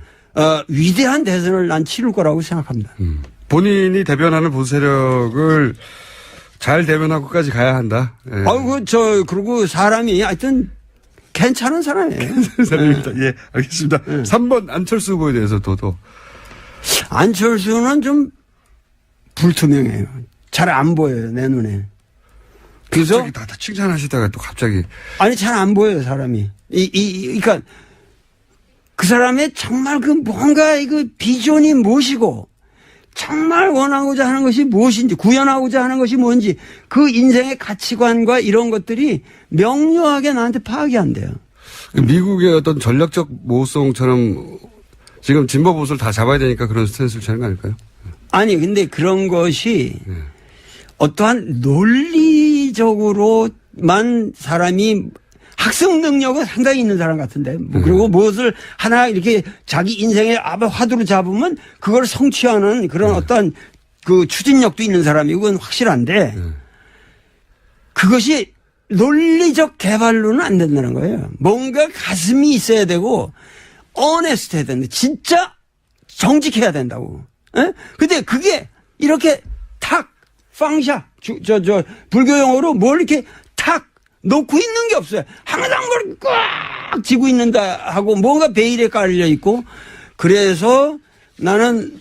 위대한 대선을 난 치를 거라고 생각합니다. 본인이 대변하는 보수 세력을 잘 대변하고까지 가야 한다. 예. 그리고 사람이 하여튼 괜찮은 사람이에요. 사람입니다. 예, 알겠습니다. 3번 안철수 후보에 대해서 또. 안철수는 좀 불투명해요. 잘 안 보여요, 내 눈에. 그래서 갑자기 다 칭찬하시다가 또 갑자기. 아니, 잘 안 보여요, 사람이. 그러니까 그 사람의 정말 그 뭔가 그 비전이 무엇이고 정말 원하고자 하는 것이 무엇인지, 구현하고자 하는 것이 뭔지, 그 인생의 가치관과 이런 것들이 명료하게 나한테 파악이 안 돼요. 미국의 어떤 전략적 모성처럼 지금 진보 보수를 다 잡아야 되니까 그런 스탠스를 취하는 거 아닐까요? 아니, 근데 그런 것이 어떠한 논리적으로만 사람이 학습 능력은 상당히 있는 사람 같은데. 그리고 무엇을 하나 이렇게 자기 인생의 화두로 잡으면 그걸 성취하는 그런 어떤 그 추진력도 있는 사람이고 그건 확실한데 그것이 논리적 개발로는 안 된다는 거예요. 뭔가 가슴이 있어야 되고 어네스트 해야 된다. 진짜 정직해야 된다고. 예? 근데 그게 이렇게 탁 팡샤 불교 용어로 뭘 이렇게 탁 놓고 있는 게 없어요. 항상 뭘 꽉 쥐고 있는다 하고 뭔가 베일에 깔려 있고 그래서 나는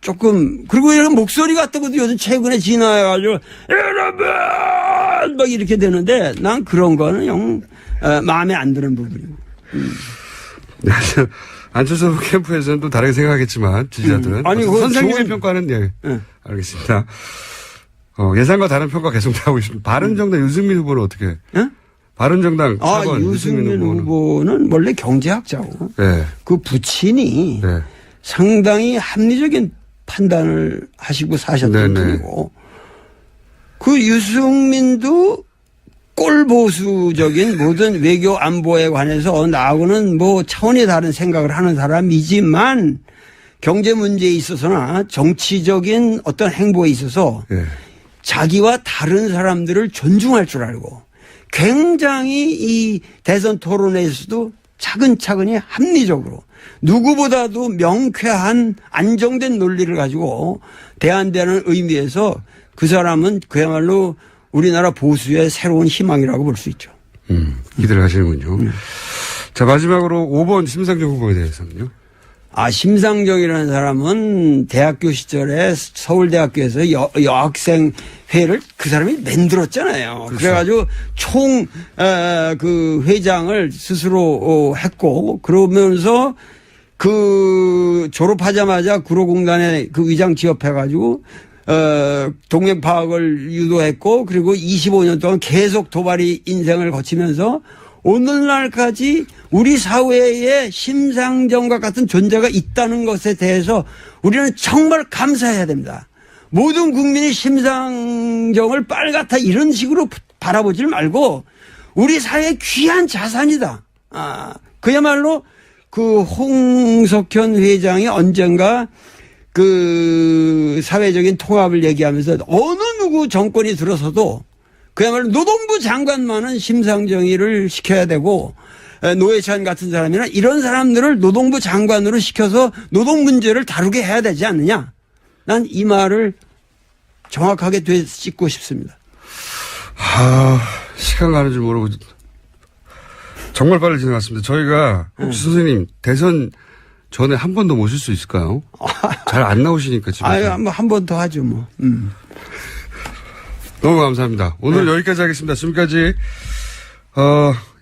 조금 그리고 이런 목소리 같은 것도 요즘 최근에 진화해가지고 여러분 막 이렇게 되는데 난 그런 거는 영 마음에 안 드는 부분이고. 안철수 후보 캠프에서는 또 다르게 생각하겠지만 지지자들은 아니 선생님의 평가는 예. 알겠습니다. 예상과 다른 평가 계속 나오고 있습니다. 바른정당 유승민 후보는 어떻게? 바른정당 4번 유승민 후보는 원래 경제학자고 네. 그 부친이 네. 상당히 합리적인 판단을 하시고 사셨던 분이고 그 유승민도 꼴보수적인 모든 외교 안보에 관해서 나하고는 뭐 차원이 다른 생각을 하는 사람이지만 경제 문제에 있어서나 정치적인 어떤 행보에 있어서 자기와 다른 사람들을 존중할 줄 알고 굉장히 이 대선 토론회에서도 차근차근히 합리적으로 누구보다도 명쾌한 안정된 논리를 가지고 대한다는 의미에서 그 사람은 그야말로 우리나라 보수의 새로운 희망이라고 볼 수 있죠. 기대를 하시는군요. 자, 마지막으로 5번 심상정 후보에 대해서는요. 심상정이라는 사람은 대학교 시절에 서울대학교에서 여학생회를 그 사람이 만들었잖아요. 그렇죠. 그래가지고 그 회장을 스스로 했고 그러면서 그 졸업하자마자 구로공단에 그 위장 취업해가지고 동맹 파악을 유도했고 그리고 25년 동안 계속 도발이 인생을 거치면서 오늘날까지 우리 사회에 심상정과 같은 존재가 있다는 것에 대해서 우리는 정말 감사해야 됩니다. 모든 국민이 심상정을 빨갛다 이런 식으로 바라보질 말고 우리 사회의 귀한 자산이다. 그야말로 그 홍석현 회장이 언젠가 그 사회적인 통합을 얘기하면서 어느 누구 정권이 들어서도 그야말로 노동부 장관만은 심상정의를 시켜야 되고 노회찬 같은 사람이나 이런 사람들을 노동부 장관으로 시켜서 노동 문제를 다루게 해야 되지 않느냐. 난 이 말을 정확하게 되짚고 싶습니다. 시간 가는 줄 모르고 정말 빨리 지나갔습니다. 저희가 혹시 선생님 대선 전에 한 번 더 모실 수 있을까요? 잘 안 나오시니까 집에서. 한 번 더 하죠 뭐. 너무 감사합니다. 오늘 여기까지 하겠습니다. 지금까지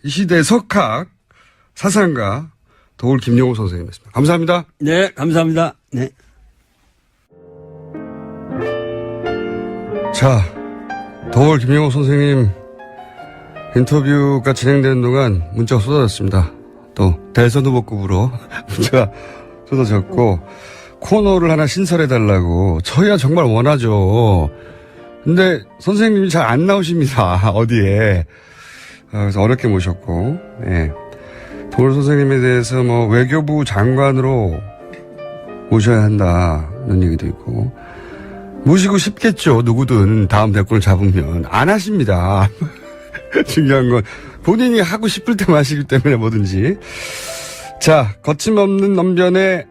이 시대 석학 사상가 도울 김영호 선생님이었습니다. 감사합니다. 네, 감사합니다. 네. 자, 도울 김영호 선생님 인터뷰가 진행되는 동안 문자가 쏟아졌습니다. 또 대선 후보급으로 문자가 쏟아졌고 코너를 하나 신설해달라고 저희야 정말 원하죠. 근데 선생님이 잘 안 나오십니다. 어디에. 그래서 어렵게 모셨고 도울 선생님에 대해서 뭐 외교부 장관으로 모셔야 한다는 얘기도 있고 모시고 싶겠죠. 누구든 다음 대권을 잡으면. 안 하십니다. 중요한 건 본인이 하고 싶을 때만 하시기 때문에 뭐든지. 자, 거침없는 넘변의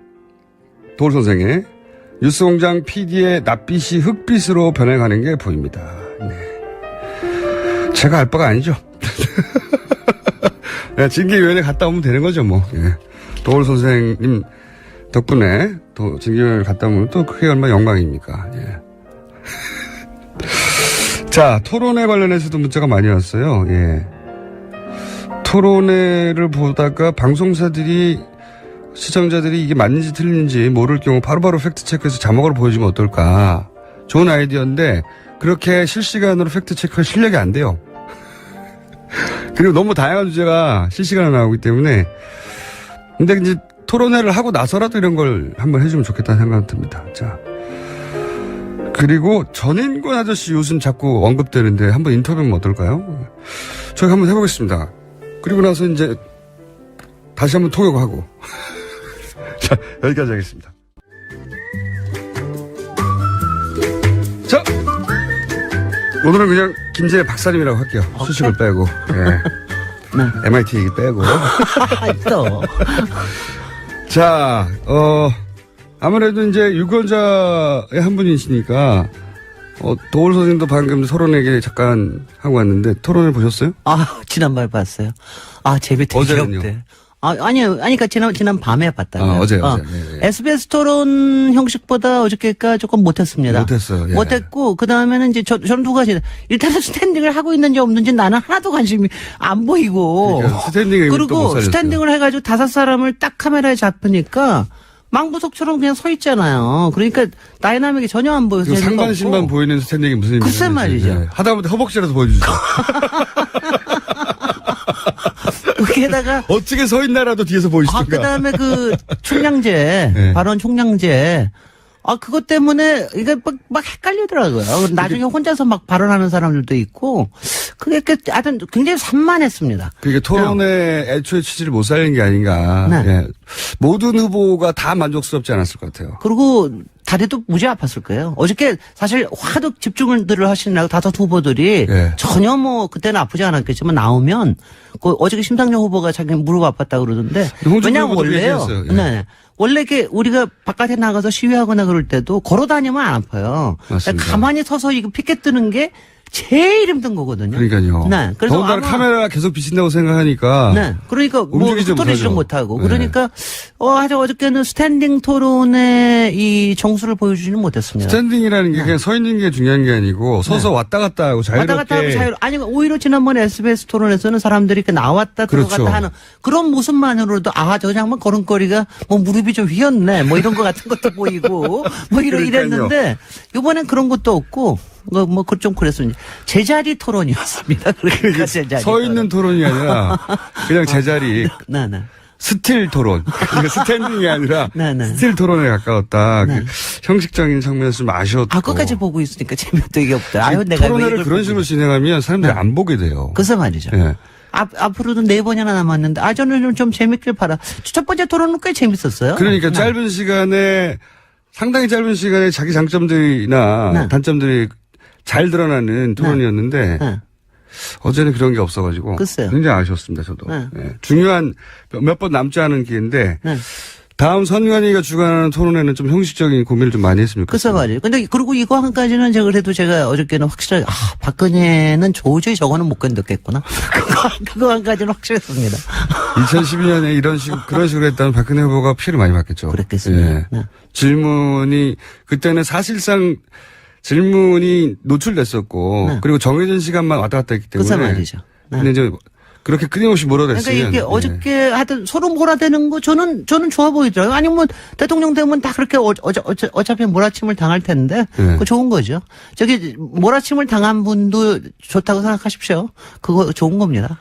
도울 선생의 뉴스공장 PD의 낯빛이 흑빛으로 변해가는 게 보입니다. 네. 제가 알 바가 아니죠. 징계위원회 갔다 오면 되는 거죠, 뭐. 예. 도올 선생님 덕분에 또 징계위원회 갔다 오면 또 그게 얼마나 영광입니까. 예. 자, 토론회 관련해서도 문자가 많이 왔어요. 예. 토론회를 보다가 방송사들이 시청자들이 이게 맞는지 틀린지 모를 경우 바로바로 팩트체크해서 자막으로 보여주면 어떨까. 좋은 아이디어인데 그렇게 실시간으로 팩트체크할 실력이 안 돼요. 그리고 너무 다양한 주제가 실시간으로 나오기 때문에. 근데 이제 토론회를 하고 나서라도 이런 걸 한번 해주면 좋겠다는 생각이 듭니다. 자. 그리고 전인권 아저씨 요즘 자꾸 언급되는데 한번 인터뷰하면 어떨까요? 저희 한번 해보겠습니다. 그리고 나서 이제 다시 한번 통역하고. 자, 여기까지 하겠습니다. 자, 오늘은 그냥 김재 박사님이라고 할게요. 수식을 빼고. 예. 네. MIT 얘기 빼고. 또. 자, 아무래도 이제 유권자의 한 분이시니까, 도올 선생님도 방금 토론회에 잠깐 하고 왔는데, 토론회 보셨어요? 지난번에 봤어요. 재미 되게 어제는요? 없대. 아니요. 그러니까 지난 밤에 봤다고요. 어제. 네. SBS 토론 형식보다 어저께가 조금 못했습니다. 못했어요. 예. 못했고, 그 다음에는 이제 저는 두 가지. 일단은 스탠딩을 하고 있는지 없는지 나는 하나도 관심이 안 보이고. 그러니까 스탠딩을 또 못 그리고 살렸어요. 스탠딩을 해가지고 5사람을 딱 카메라에 잡으니까 망부석처럼 그냥 서 있잖아요. 그러니까 다이나믹이 전혀 안 보여서. 그 상반신만 보이는 스탠딩이 무슨 의미인지. 글쎄 말이죠. 예. 하다못해 허벅지라도 보여주죠. 게다가 어떻게 서 있나라도 뒤에서 보이시던가. 그다음에 그 총량제 네. 발언 총량제 그것 때문에 이게 막 헷갈리더라고요. 나중에 혼자서 막 발언하는 사람들도 있고 그게 하여튼 굉장히 산만했습니다. 그게 토론의 애초에 취지를 못 살린 게 아닌가. 네. 예. 모든 후보가 다 만족스럽지 않았을 것 같아요. 그리고 다리도 무지 아팠을 거예요. 어저께 사실 하도 집중들을 하시느라고 5 후보들이 예. 전혀 뭐 그때는 아프지 않았겠지만 나오면 어저께 심상정 후보가 자기 무릎 아팠다 그러던데 홍준표 왜냐하면 후보도 원래요. 얘기했어요. 예. 네. 원래 이게 우리가 바깥에 나가서 시위하거나 그럴 때도 걸어 다니면 안 아파요. 맞습니다. 가만히 서서 이거 피켓 뜨는 게 제일 힘든 거거든요. 그러니까요. 네. 그래서 더군다나 카메라가 계속 비친다고 생각하니까. 네. 그러니까 뭐 움직이지 스토리지를 못하죠. 못하고. 네. 그러니까 하여튼 어저께는 스탠딩 토론의 이 정수를 보여주지는 못했습니다. 스탠딩이라는 게 그냥 서 있는 게 중요한 게 아니고 서서 왔다 갔다 하고 자유롭게. 왔다 갔다 하고 아니 오히려 지난번에 SBS 토론에서는 사람들이 이렇게 나왔다 들어갔다 그렇죠. 하는 그런 모습만으로도 저 장면 걸음걸이가 뭐 무릎이 좀 휘었네 뭐 이런 것 같은 것도 보이고 뭐 이랬는데 이번엔 그런 것도 없고 뭐 좀 그랬습니다. 제자리 토론이었습니다. 그러니까 제자리. 서 있는 토론이 아니라 그냥 제자리. 네. 스틸 토론. 그러니까 스탠딩이 아니라 네. 스틸 토론에 가까웠다. 네. 그 형식적인 측면에서 좀 아쉬웠고. 끝까지 보고 있으니까 재미도 없다. 내가 토론회를 그런 식으로 진행하면 사람들이 안 보게 돼요. 글쎄 말이죠. 예. 앞으로도 4번이나 남았는데, 저는 좀 재밌길 바라. 첫 번째 토론은 꽤 재밌었어요. 그러니까 짧은 시간에, 상당히 짧은 시간에 자기 장점들이나 네. 단점들이 잘 드러나는 토론이었는데, 네. 어제는 그런 게 없어가지고. 글쎄요. 굉장히 아쉬웠습니다, 저도. 네. 예. 중요한 몇 번 남지 않은 기회인데, 네. 다음 선관위가 주관하는 토론회는 좀 형식적인 고민을 좀 많이 했으면 글쎄 좋겠어요. 말이에요. 근데, 그리고 이거 한 가지는 제가 어저께는 확실하게, 박근혜는 도저히 저거는 못 견뎠겠구나. 그거 한 가지는 확실했습니다. 2012년에 그런 식으로 했다면 박근혜 후보가 피해를 많이 받겠죠. 그랬겠습니다. 예. 네. 질문이, 그때는 사실상 질문이 노출됐었고, 네. 그리고 정해진 시간만 왔다 갔다 했기 때문에. 글쎄 말이죠. 네. 근데 이제 그렇게 끊임없이 몰아댔으면. 그러니까 이게 예. 어저께 하여튼 서로 몰아대는 거 저는 좋아 보이더라고요. 아니 뭐 대통령 되면 다 그렇게 어차피 몰아침을 당할 텐데 그거 좋은 거죠. 저기 몰아침을 당한 분도 좋다고 생각하십시오. 그거 좋은 겁니다.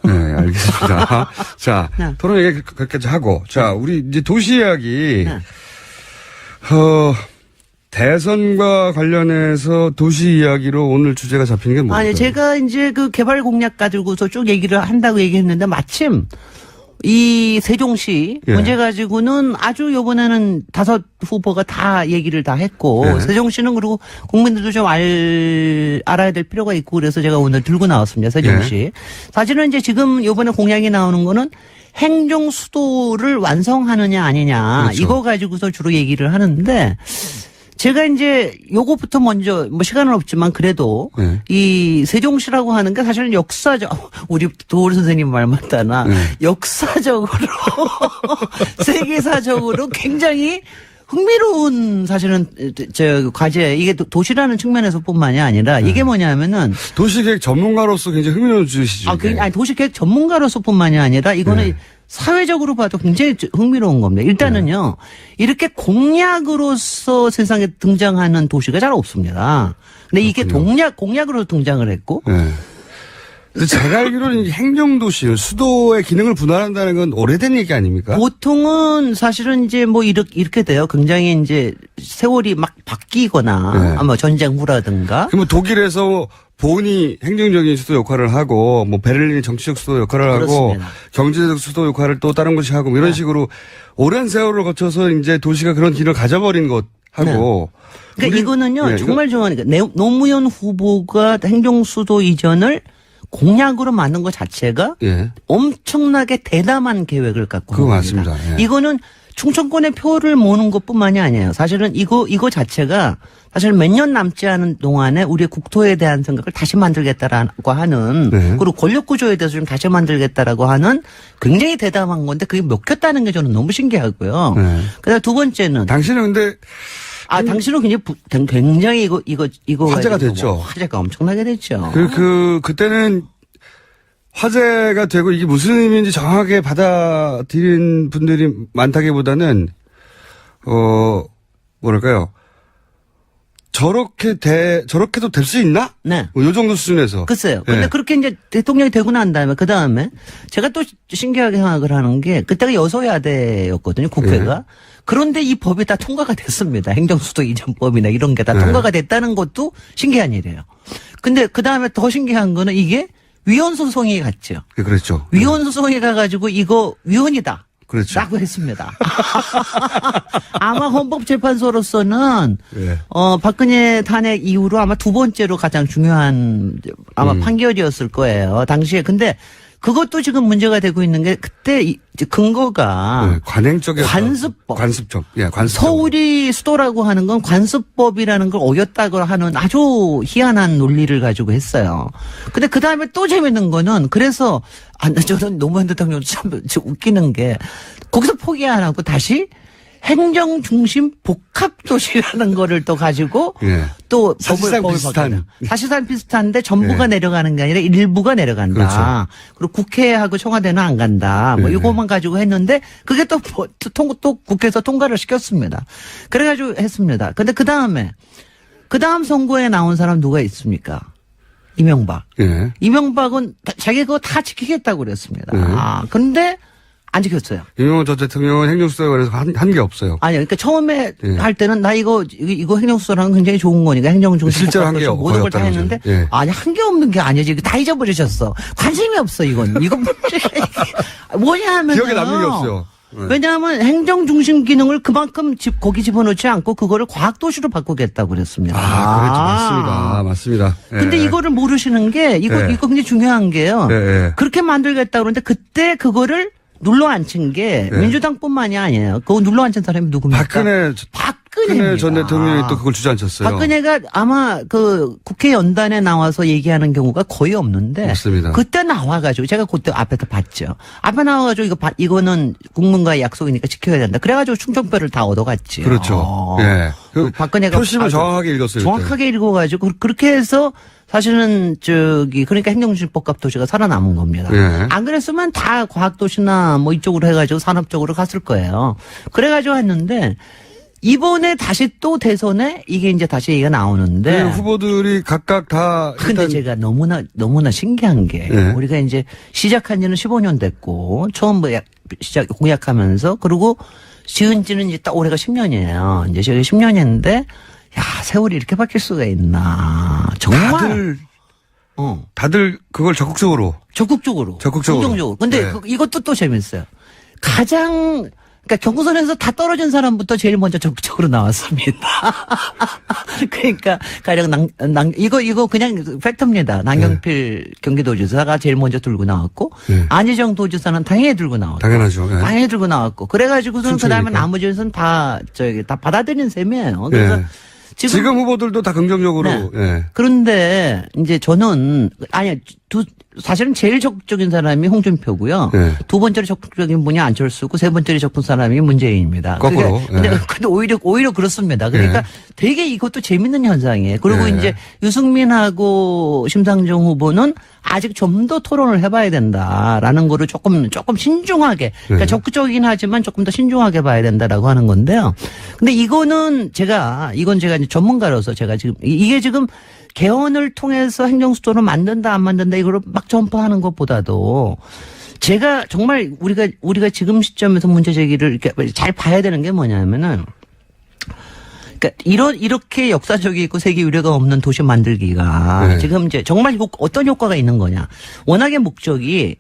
네, 알겠습니다. 자, 네. 토론 얘기 그렇게까지 하고. 자, 우리 이제 도시 이야기. 네. 대선과 관련해서 도시 이야기로 오늘 주제가 잡힌 게 뭐예요? 아니 제가 이제 그 개발 공약 가지고서 쭉 얘기를 한다고 얘기했는데 마침 이 세종시 예. 문제 가지고는 아주 요번에는 5 후보가 다 얘기를 다 했고 예. 세종시는 그리고 국민들도 좀 알아야 될 필요가 있고 그래서 제가 오늘 들고 나왔습니다. 세종시. 예. 사실은 이제 지금 요번에 공약이 나오는 거는 행정 수도를 완성하느냐 아니냐 그렇죠. 이거 가지고서 주로 얘기를 하는데 제가 이제 요거부터 먼저 뭐 시간은 없지만 그래도 네. 이 세종시라고 하는 게 사실은 역사적 우리 도울 선생님 말 맞다나 네. 역사적으로 세계사적으로 굉장히 흥미로운 사실은 저 과제 이게 도시라는 측면에서뿐만이 아니라 이게 뭐냐면은 도시계획 전문가로서 굉장히 흥미로운 주시죠. 아니 도시계획 전문가로서뿐만이 아니라 이거는 네. 사회적으로 봐도 굉장히 흥미로운 겁니다. 일단은요 이렇게 공약으로서 세상에 등장하는 도시가 잘 없습니다. 근데 이게 공약으로 등장을 했고. 네. 근데 제가 알기로는 행정도시, 수도의 기능을 분할한다는 건 오래된 얘기 아닙니까? 보통은 사실은 이제 뭐 이렇게 돼요. 굉장히 이제 세월이 막 바뀌거나 네. 아마 전쟁 후라든가. 그러면 독일에서 본이 행정적인 수도 역할을 하고, 뭐 베를린이 정치적 수도 역할을 하고, 그렇습니다. 경제적 수도 역할을 또 다른 곳이 하고, 뭐 이런 식으로 오랜 세월을 거쳐서 이제 도시가 그런 기능을 가져버린 것하고. 그러니까 이거는요 네, 정말 중요하니까 노무현 후보가 행정수도 이전을 공약으로 만든 것 자체가 예. 엄청나게 대담한 계획을 갖고 그거 있습니다. 맞습니다. 예. 이거는 충청권의 표를 모으는 것뿐만이 아니에요. 사실은 이거 자체가 사실 몇 년 남지 않은 동안에 우리의 국토에 대한 생각을 다시 만들겠다라고 하는 네. 그리고 권력 구조에 대해서 좀 다시 만들겠다라고 하는 굉장히 대담한 건데 그게 먹혔다는 게 저는 너무 신기하고요. 네. 그다음 두 번째는 당신은 근데 당신은 굉장히 이거 화제가 가지고 됐죠. 화제가 엄청나게 됐죠. 그때는 화제가 되고 이게 무슨 의미인지 정확하게 받아들인 분들이 많다기보다는, 뭐랄까요. 저렇게도 될 수 있나? 네. 뭐 요 정도 수준에서. 글쎄요. 근데 예. 그렇게 이제 대통령이 되고 난 다음에 그 다음에 제가 또 신기하게 생각을 하는 게 그때가 여소야대였거든요. 국회가. 예. 그런데 이 법이 다 통과가 됐습니다. 행정수도 이전법이나 이런 게 다 네. 통과가 됐다는 것도 신기한 일이에요. 근데 그 다음에 더 신기한 거는 이게 위헌소송이 갔죠. 그렇죠. 위헌소송이 가가지고 이거 위헌이다. 그렇죠. 라고 했습니다. 아마 헌법재판소로서는 예. 박근혜 탄핵 이후로 아마 두 번째로 가장 중요한 아마 판결이었을 거예요. 당시에. 근데 그것도 지금 문제가 되고 있는 게 그때 이제 근거가 네, 관행적이었다. 관습법. 관습적. 예, 관습적. 서울이 수도라고 하는 건 관습법이라는 걸 어겼다고 하는 아주 희한한 논리를 가지고 했어요. 근데 그 다음에 또 재밌는 거는 그래서 저는 노무현 대통령 참 웃기는 게 거기서 포기 안 하고 다시 행정 중심 복합 도시라는 거를 또 가지고 예. 또 사실상 법을 비슷한. 바꿔요. 사실상 비슷한데 전부가 예. 내려가는 게 아니라 일부가 내려간다. 그렇죠. 그리고 국회하고 청와대는 안 간다. 뭐 예. 이것만 가지고 했는데 그게 또 국회에서 통과를 시켰습니다. 그래가지고 했습니다. 근데 그 다음 선거에 나온 사람 누가 있습니까? 이명박. 예. 이명박은 자기가 그거 다 지키겠다고 그랬습니다. 예. 근데 안 지켰어요. 이명박 전 대통령은 행정수도에 관해서 한 게 없어요. 아니요. 그러니까 처음에 예. 할 때는 나 이거 행정수도라는 건 굉장히 좋은 거니까 행정중심 실제로 한게 모든 걸 다 거의 했는데 없다는 거죠. 예. 아니 한 게 없는 게 아니지. 이거 다 잊어버리셨어. 관심이 없어 이건. 이건 뭐냐 하면 기억에 남는 게 없어요. 예. 왜냐하면 행정중심 기능을 그만큼 거기 집어넣지 않고 그거를 과학도시로 바꾸겠다고 그랬습니다. 그렇죠. 맞습니다. 예. 근데 이거를 모르시는 게 이거 예. 굉장히 중요한 게요. 예, 예. 그렇게 만들겠다 그러는데 그때 그거를 눌러 앉힌 게 예. 민주당뿐만이 아니에요. 그거 눌러 앉힌 사람이 누굽니까? 박근혜 전 대통령이 또 그걸 주저앉혔어요. 박근혜가 아마 그 국회 연단에 나와서 얘기하는 경우가 거의 없는데. 없습니다. 그때 나와가지고 제가 그때 앞에서 봤죠. 앞에 나와가지고 이거는 국민과의 약속이니까 지켜야 된다. 그래가지고 충청표를 다 얻어갔지. 그렇죠. 예. 그 박근혜가 표심을 정확하게 읽었어요. 정확하게 읽어가지고 그렇게 해서 사실은 그러니까 행정주의복합 도시가 살아남은 겁니다. 예. 안 그랬으면 다 과학도시나 뭐 이쪽으로 해가지고 산업적으로 갔을 거예요. 그래가지고 했는데 이번에 다시 또 대선에 이게 이제 다시 얘기가 나오는데. 후보들이 각각 다. 근데 제가 너무나 신기한 게 예. 우리가 이제 시작한 지는 15년 됐고 처음 공약하면서 그리고 지은 지는 이제 딱 올해가 10년이에요. 이제 저희 10년인데 야, 세월이 이렇게 바뀔 수가 있나. 정말. 다들 그걸 적극적으로. 긍정적으로. 근데 네. 이것도 또 재밌어요. 가장 그러니까 경선에서 다 떨어진 사람부터 제일 먼저 적극적으로 나왔습니다. 그러니까 가령 이거 그냥 팩트입니다. 남경필 경기도지사가 제일 먼저 들고 나왔고 안희정 도지사는 당연히 들고 나왔고. 당연하죠. 네. 당연히 들고 나왔고. 그래가지고서는 그다음에 나머지는 다 받아들인 셈이에요. 그래서 지금 후보들도 다 긍정적으로. 네. 예. 그런데 이제 저는 사실은 제일 적극적인 사람이 홍준표고요. 네. 두 번째로 적극적인 분이 안철수고 세 번째로 적극 사람이 문재인입니다. 거꾸로. 근데 오히려 그렇습니다. 그러니까 되게 이것도 재밌는 현상이에요. 그리고 이제 유승민하고 심상정 후보는 아직 좀 더 토론을 해봐야 된다라는 거를 조금 신중하게, 그러니까 적극적이긴 하지만 조금 더 신중하게 봐야 된다라고 하는 건데요. 근데 이건 제가 이제 전문가로서 제가 지금 이게 지금 개헌을 통해서 행정수도를 만든다 안 만든다 이거를 막 점프하는 것보다도 제가 정말 우리가 지금 시점에서 문제 제기를 이렇게 잘 봐야 되는 게 뭐냐면은 그러니까 이렇게 역사적이고 세계 유례가 없는 도시 만들기가 지금 이제 정말 어떤 효과가 있는 거냐. 워낙에 목적이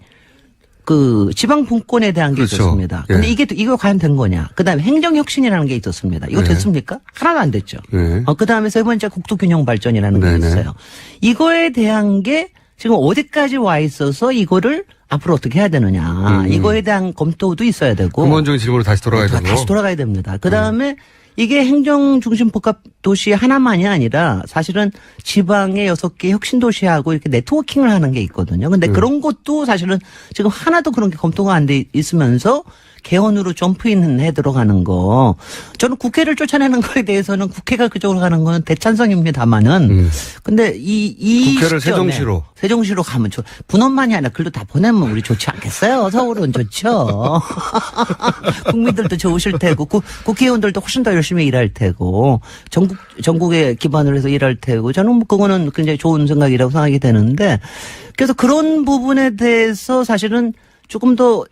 그 지방 분권에 대한 게 있었습니다. 근데 이거 과연 된 거냐. 그다음에 행정혁신이라는 게 있었습니다. 이거 됐습니까? 하나도 안 됐죠. 그다음에 세 번째 국토균형 발전이라는 게 있어요. 이거에 대한 게 지금 어디까지 와 있어서 이거를 앞으로 어떻게 해야 되느냐. 이거에 대한 검토도 있어야 되고. 근본적인 질문으로 다시 돌아가야 되고. 다시 돌아가야 됩니다. 그다음에 이게 행정중심 복합도시 하나만이 아니라 사실은 지방의 6개 혁신도시하고 이렇게 네트워킹을 하는 게 있거든요. 근데 그런 것도 사실은 지금 하나도 그런 게 검토가 안 돼 있으면서 개헌으로 점프인해 들어가는 거. 저는 국회를 쫓아내는 거에 대해서는 국회가 그쪽으로 가는 거는 대찬성입니다만은. 근데 이 국회를 시점에 세종시로 가면 분원만이 아니라 글도 다 보내면 우리 좋지 않겠어요? 서울은 좋죠. 국민들도 좋으실 테고 국회의원들도 훨씬 더 열심히 일할 테고 전국에 기반을 해서 일할 테고 저는 그거는 굉장히 좋은 생각이라고 생각이 되는데 그래서 그런 부분에 대해서 사실은 조금 더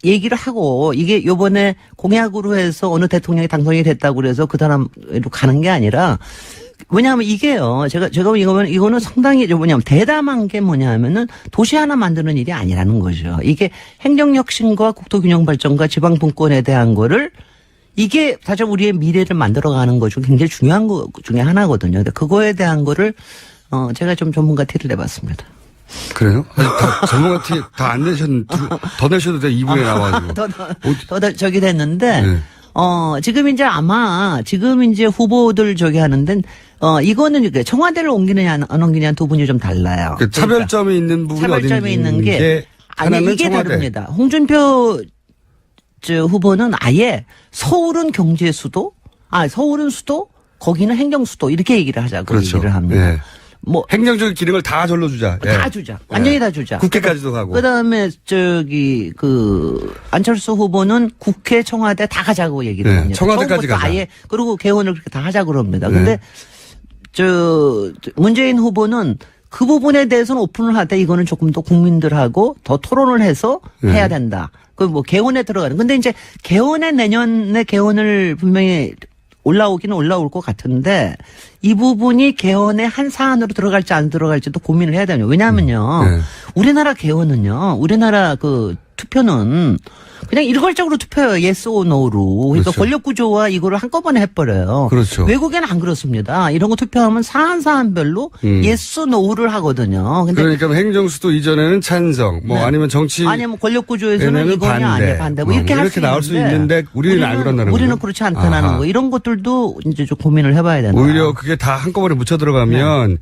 얘기를 하고 이게 요번에 공약으로 해서 어느 대통령이 당선이 됐다고 그래서 그 사람으로 가는 게 아니라 왜냐하면 이게요. 제가 이거는 상당히 뭐냐면 대담한 게 뭐냐면은 도시 하나 만드는 일이 아니라는 거죠. 이게 행정혁신과 국토균형 발전과 지방 분권에 대한 거를 이게 사실 우리의 미래를 만들어가는 것 중 굉장히 중요한 거 중에 하나거든요. 근데 그거에 대한 거를 제가 좀 전문가 티를 내봤습니다. 그래요? 전문가 티 다 안 내셨는데 더 내셔도 돼 2부에 나와가지고. 더 저기 됐는데 지금 이제 후보들 저기 하는데 이거는 청와대를 옮기느냐 안 옮기느냐 두 분이 좀 달라요. 그 차별점이 있는 부분이 차별점이 있는 게 하나는 이게 청와대. 다릅니다. 홍준표 후보는 아예 서울은 경제 수도, 서울은 수도, 거기는 행정 수도 이렇게 얘기를 하자고 그렇죠. 얘기를 합니다. 뭐 행정적인 기능을 다 절로 주자. 다 주자. 완전히 다 주자. 국회까지도 가고. 그다음에 안철수 후보는 국회, 청와대 다 가자고 얘기를 합니다. 청와대까지 가자. 아예 그리고 개헌을 그렇게 다 하자고 그럽니다. 근데 문재인 후보는 그 부분에 대해서는 오픈을 하되 이거는 조금 더 국민들하고 더 토론을 해서 해야 된다. 그 뭐 개헌에 들어가는. 근데 이제 내년에 개헌을 분명히 올라오기는 올라올 것 같은데 이 부분이 개헌의 한 사안으로 들어갈지 안 들어갈지도 고민을 해야 되요. 왜냐하면요. 우리나라 개헌은요. 우리나라 그 투표는 그냥 일괄적으로 투표해요. yes or no로. 그러니까 그렇죠. 권력 구조와 이거를 한꺼번에 해버려요. 그렇죠. 외국에는 안 그렇습니다. 이런 거 투표하면 사안별로 yes, no를 하거든요. 근데 그러니까 행정수도 이전에는 찬성, 아니면 정치. 아니면 권력 구조에서는 이거냐 아니야 반대. 뭐 이렇게 할 수 나올 있는데 우리는 안 그런다는 거예요. 우리는 그렇지 않다는 거. 이런 것들도 이제 좀 고민을 해봐야 된다. 오히려 그게 다 한꺼번에 묻혀 들어가면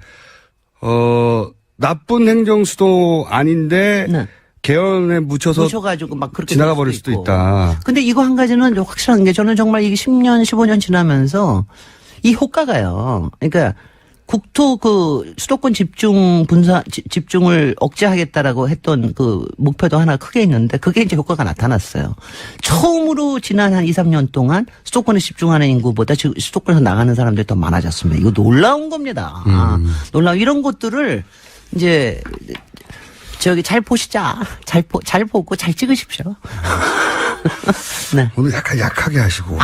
나쁜 행정수도 아닌데 개헌에 묻혀가지고 막 그렇게 지나가 버릴 수도 있다. 근데 이거 한 가지는 확실한 게 저는 정말 이게 10년, 15년 지나면서 이 효과가요. 그러니까 국토 수도권 집중을 억제하겠다라고 했던 그 목표도 하나 크게 있는데 그게 이제 효과가 나타났어요. 처음으로 지난 한 2, 3년 동안 수도권에 집중하는 인구보다 지금 수도권에서 나가는 사람들이 더 많아졌습니다. 이거 놀라운 겁니다. 이런 것들을 이제 잘 보시자. 잘 보고 잘 찍으십시오. 네. 오늘 약간 약하게 하시고.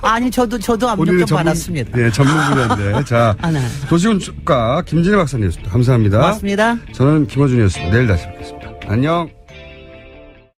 아니, 저도 압력 좀 받았습니다. 네, 전문 분야인데. 자, 도시건축가 김진애 박사님이었습니다. 감사합니다. 고맙습니다. 저는 김어준이었습니다. 내일 다시 뵙겠습니다. 안녕.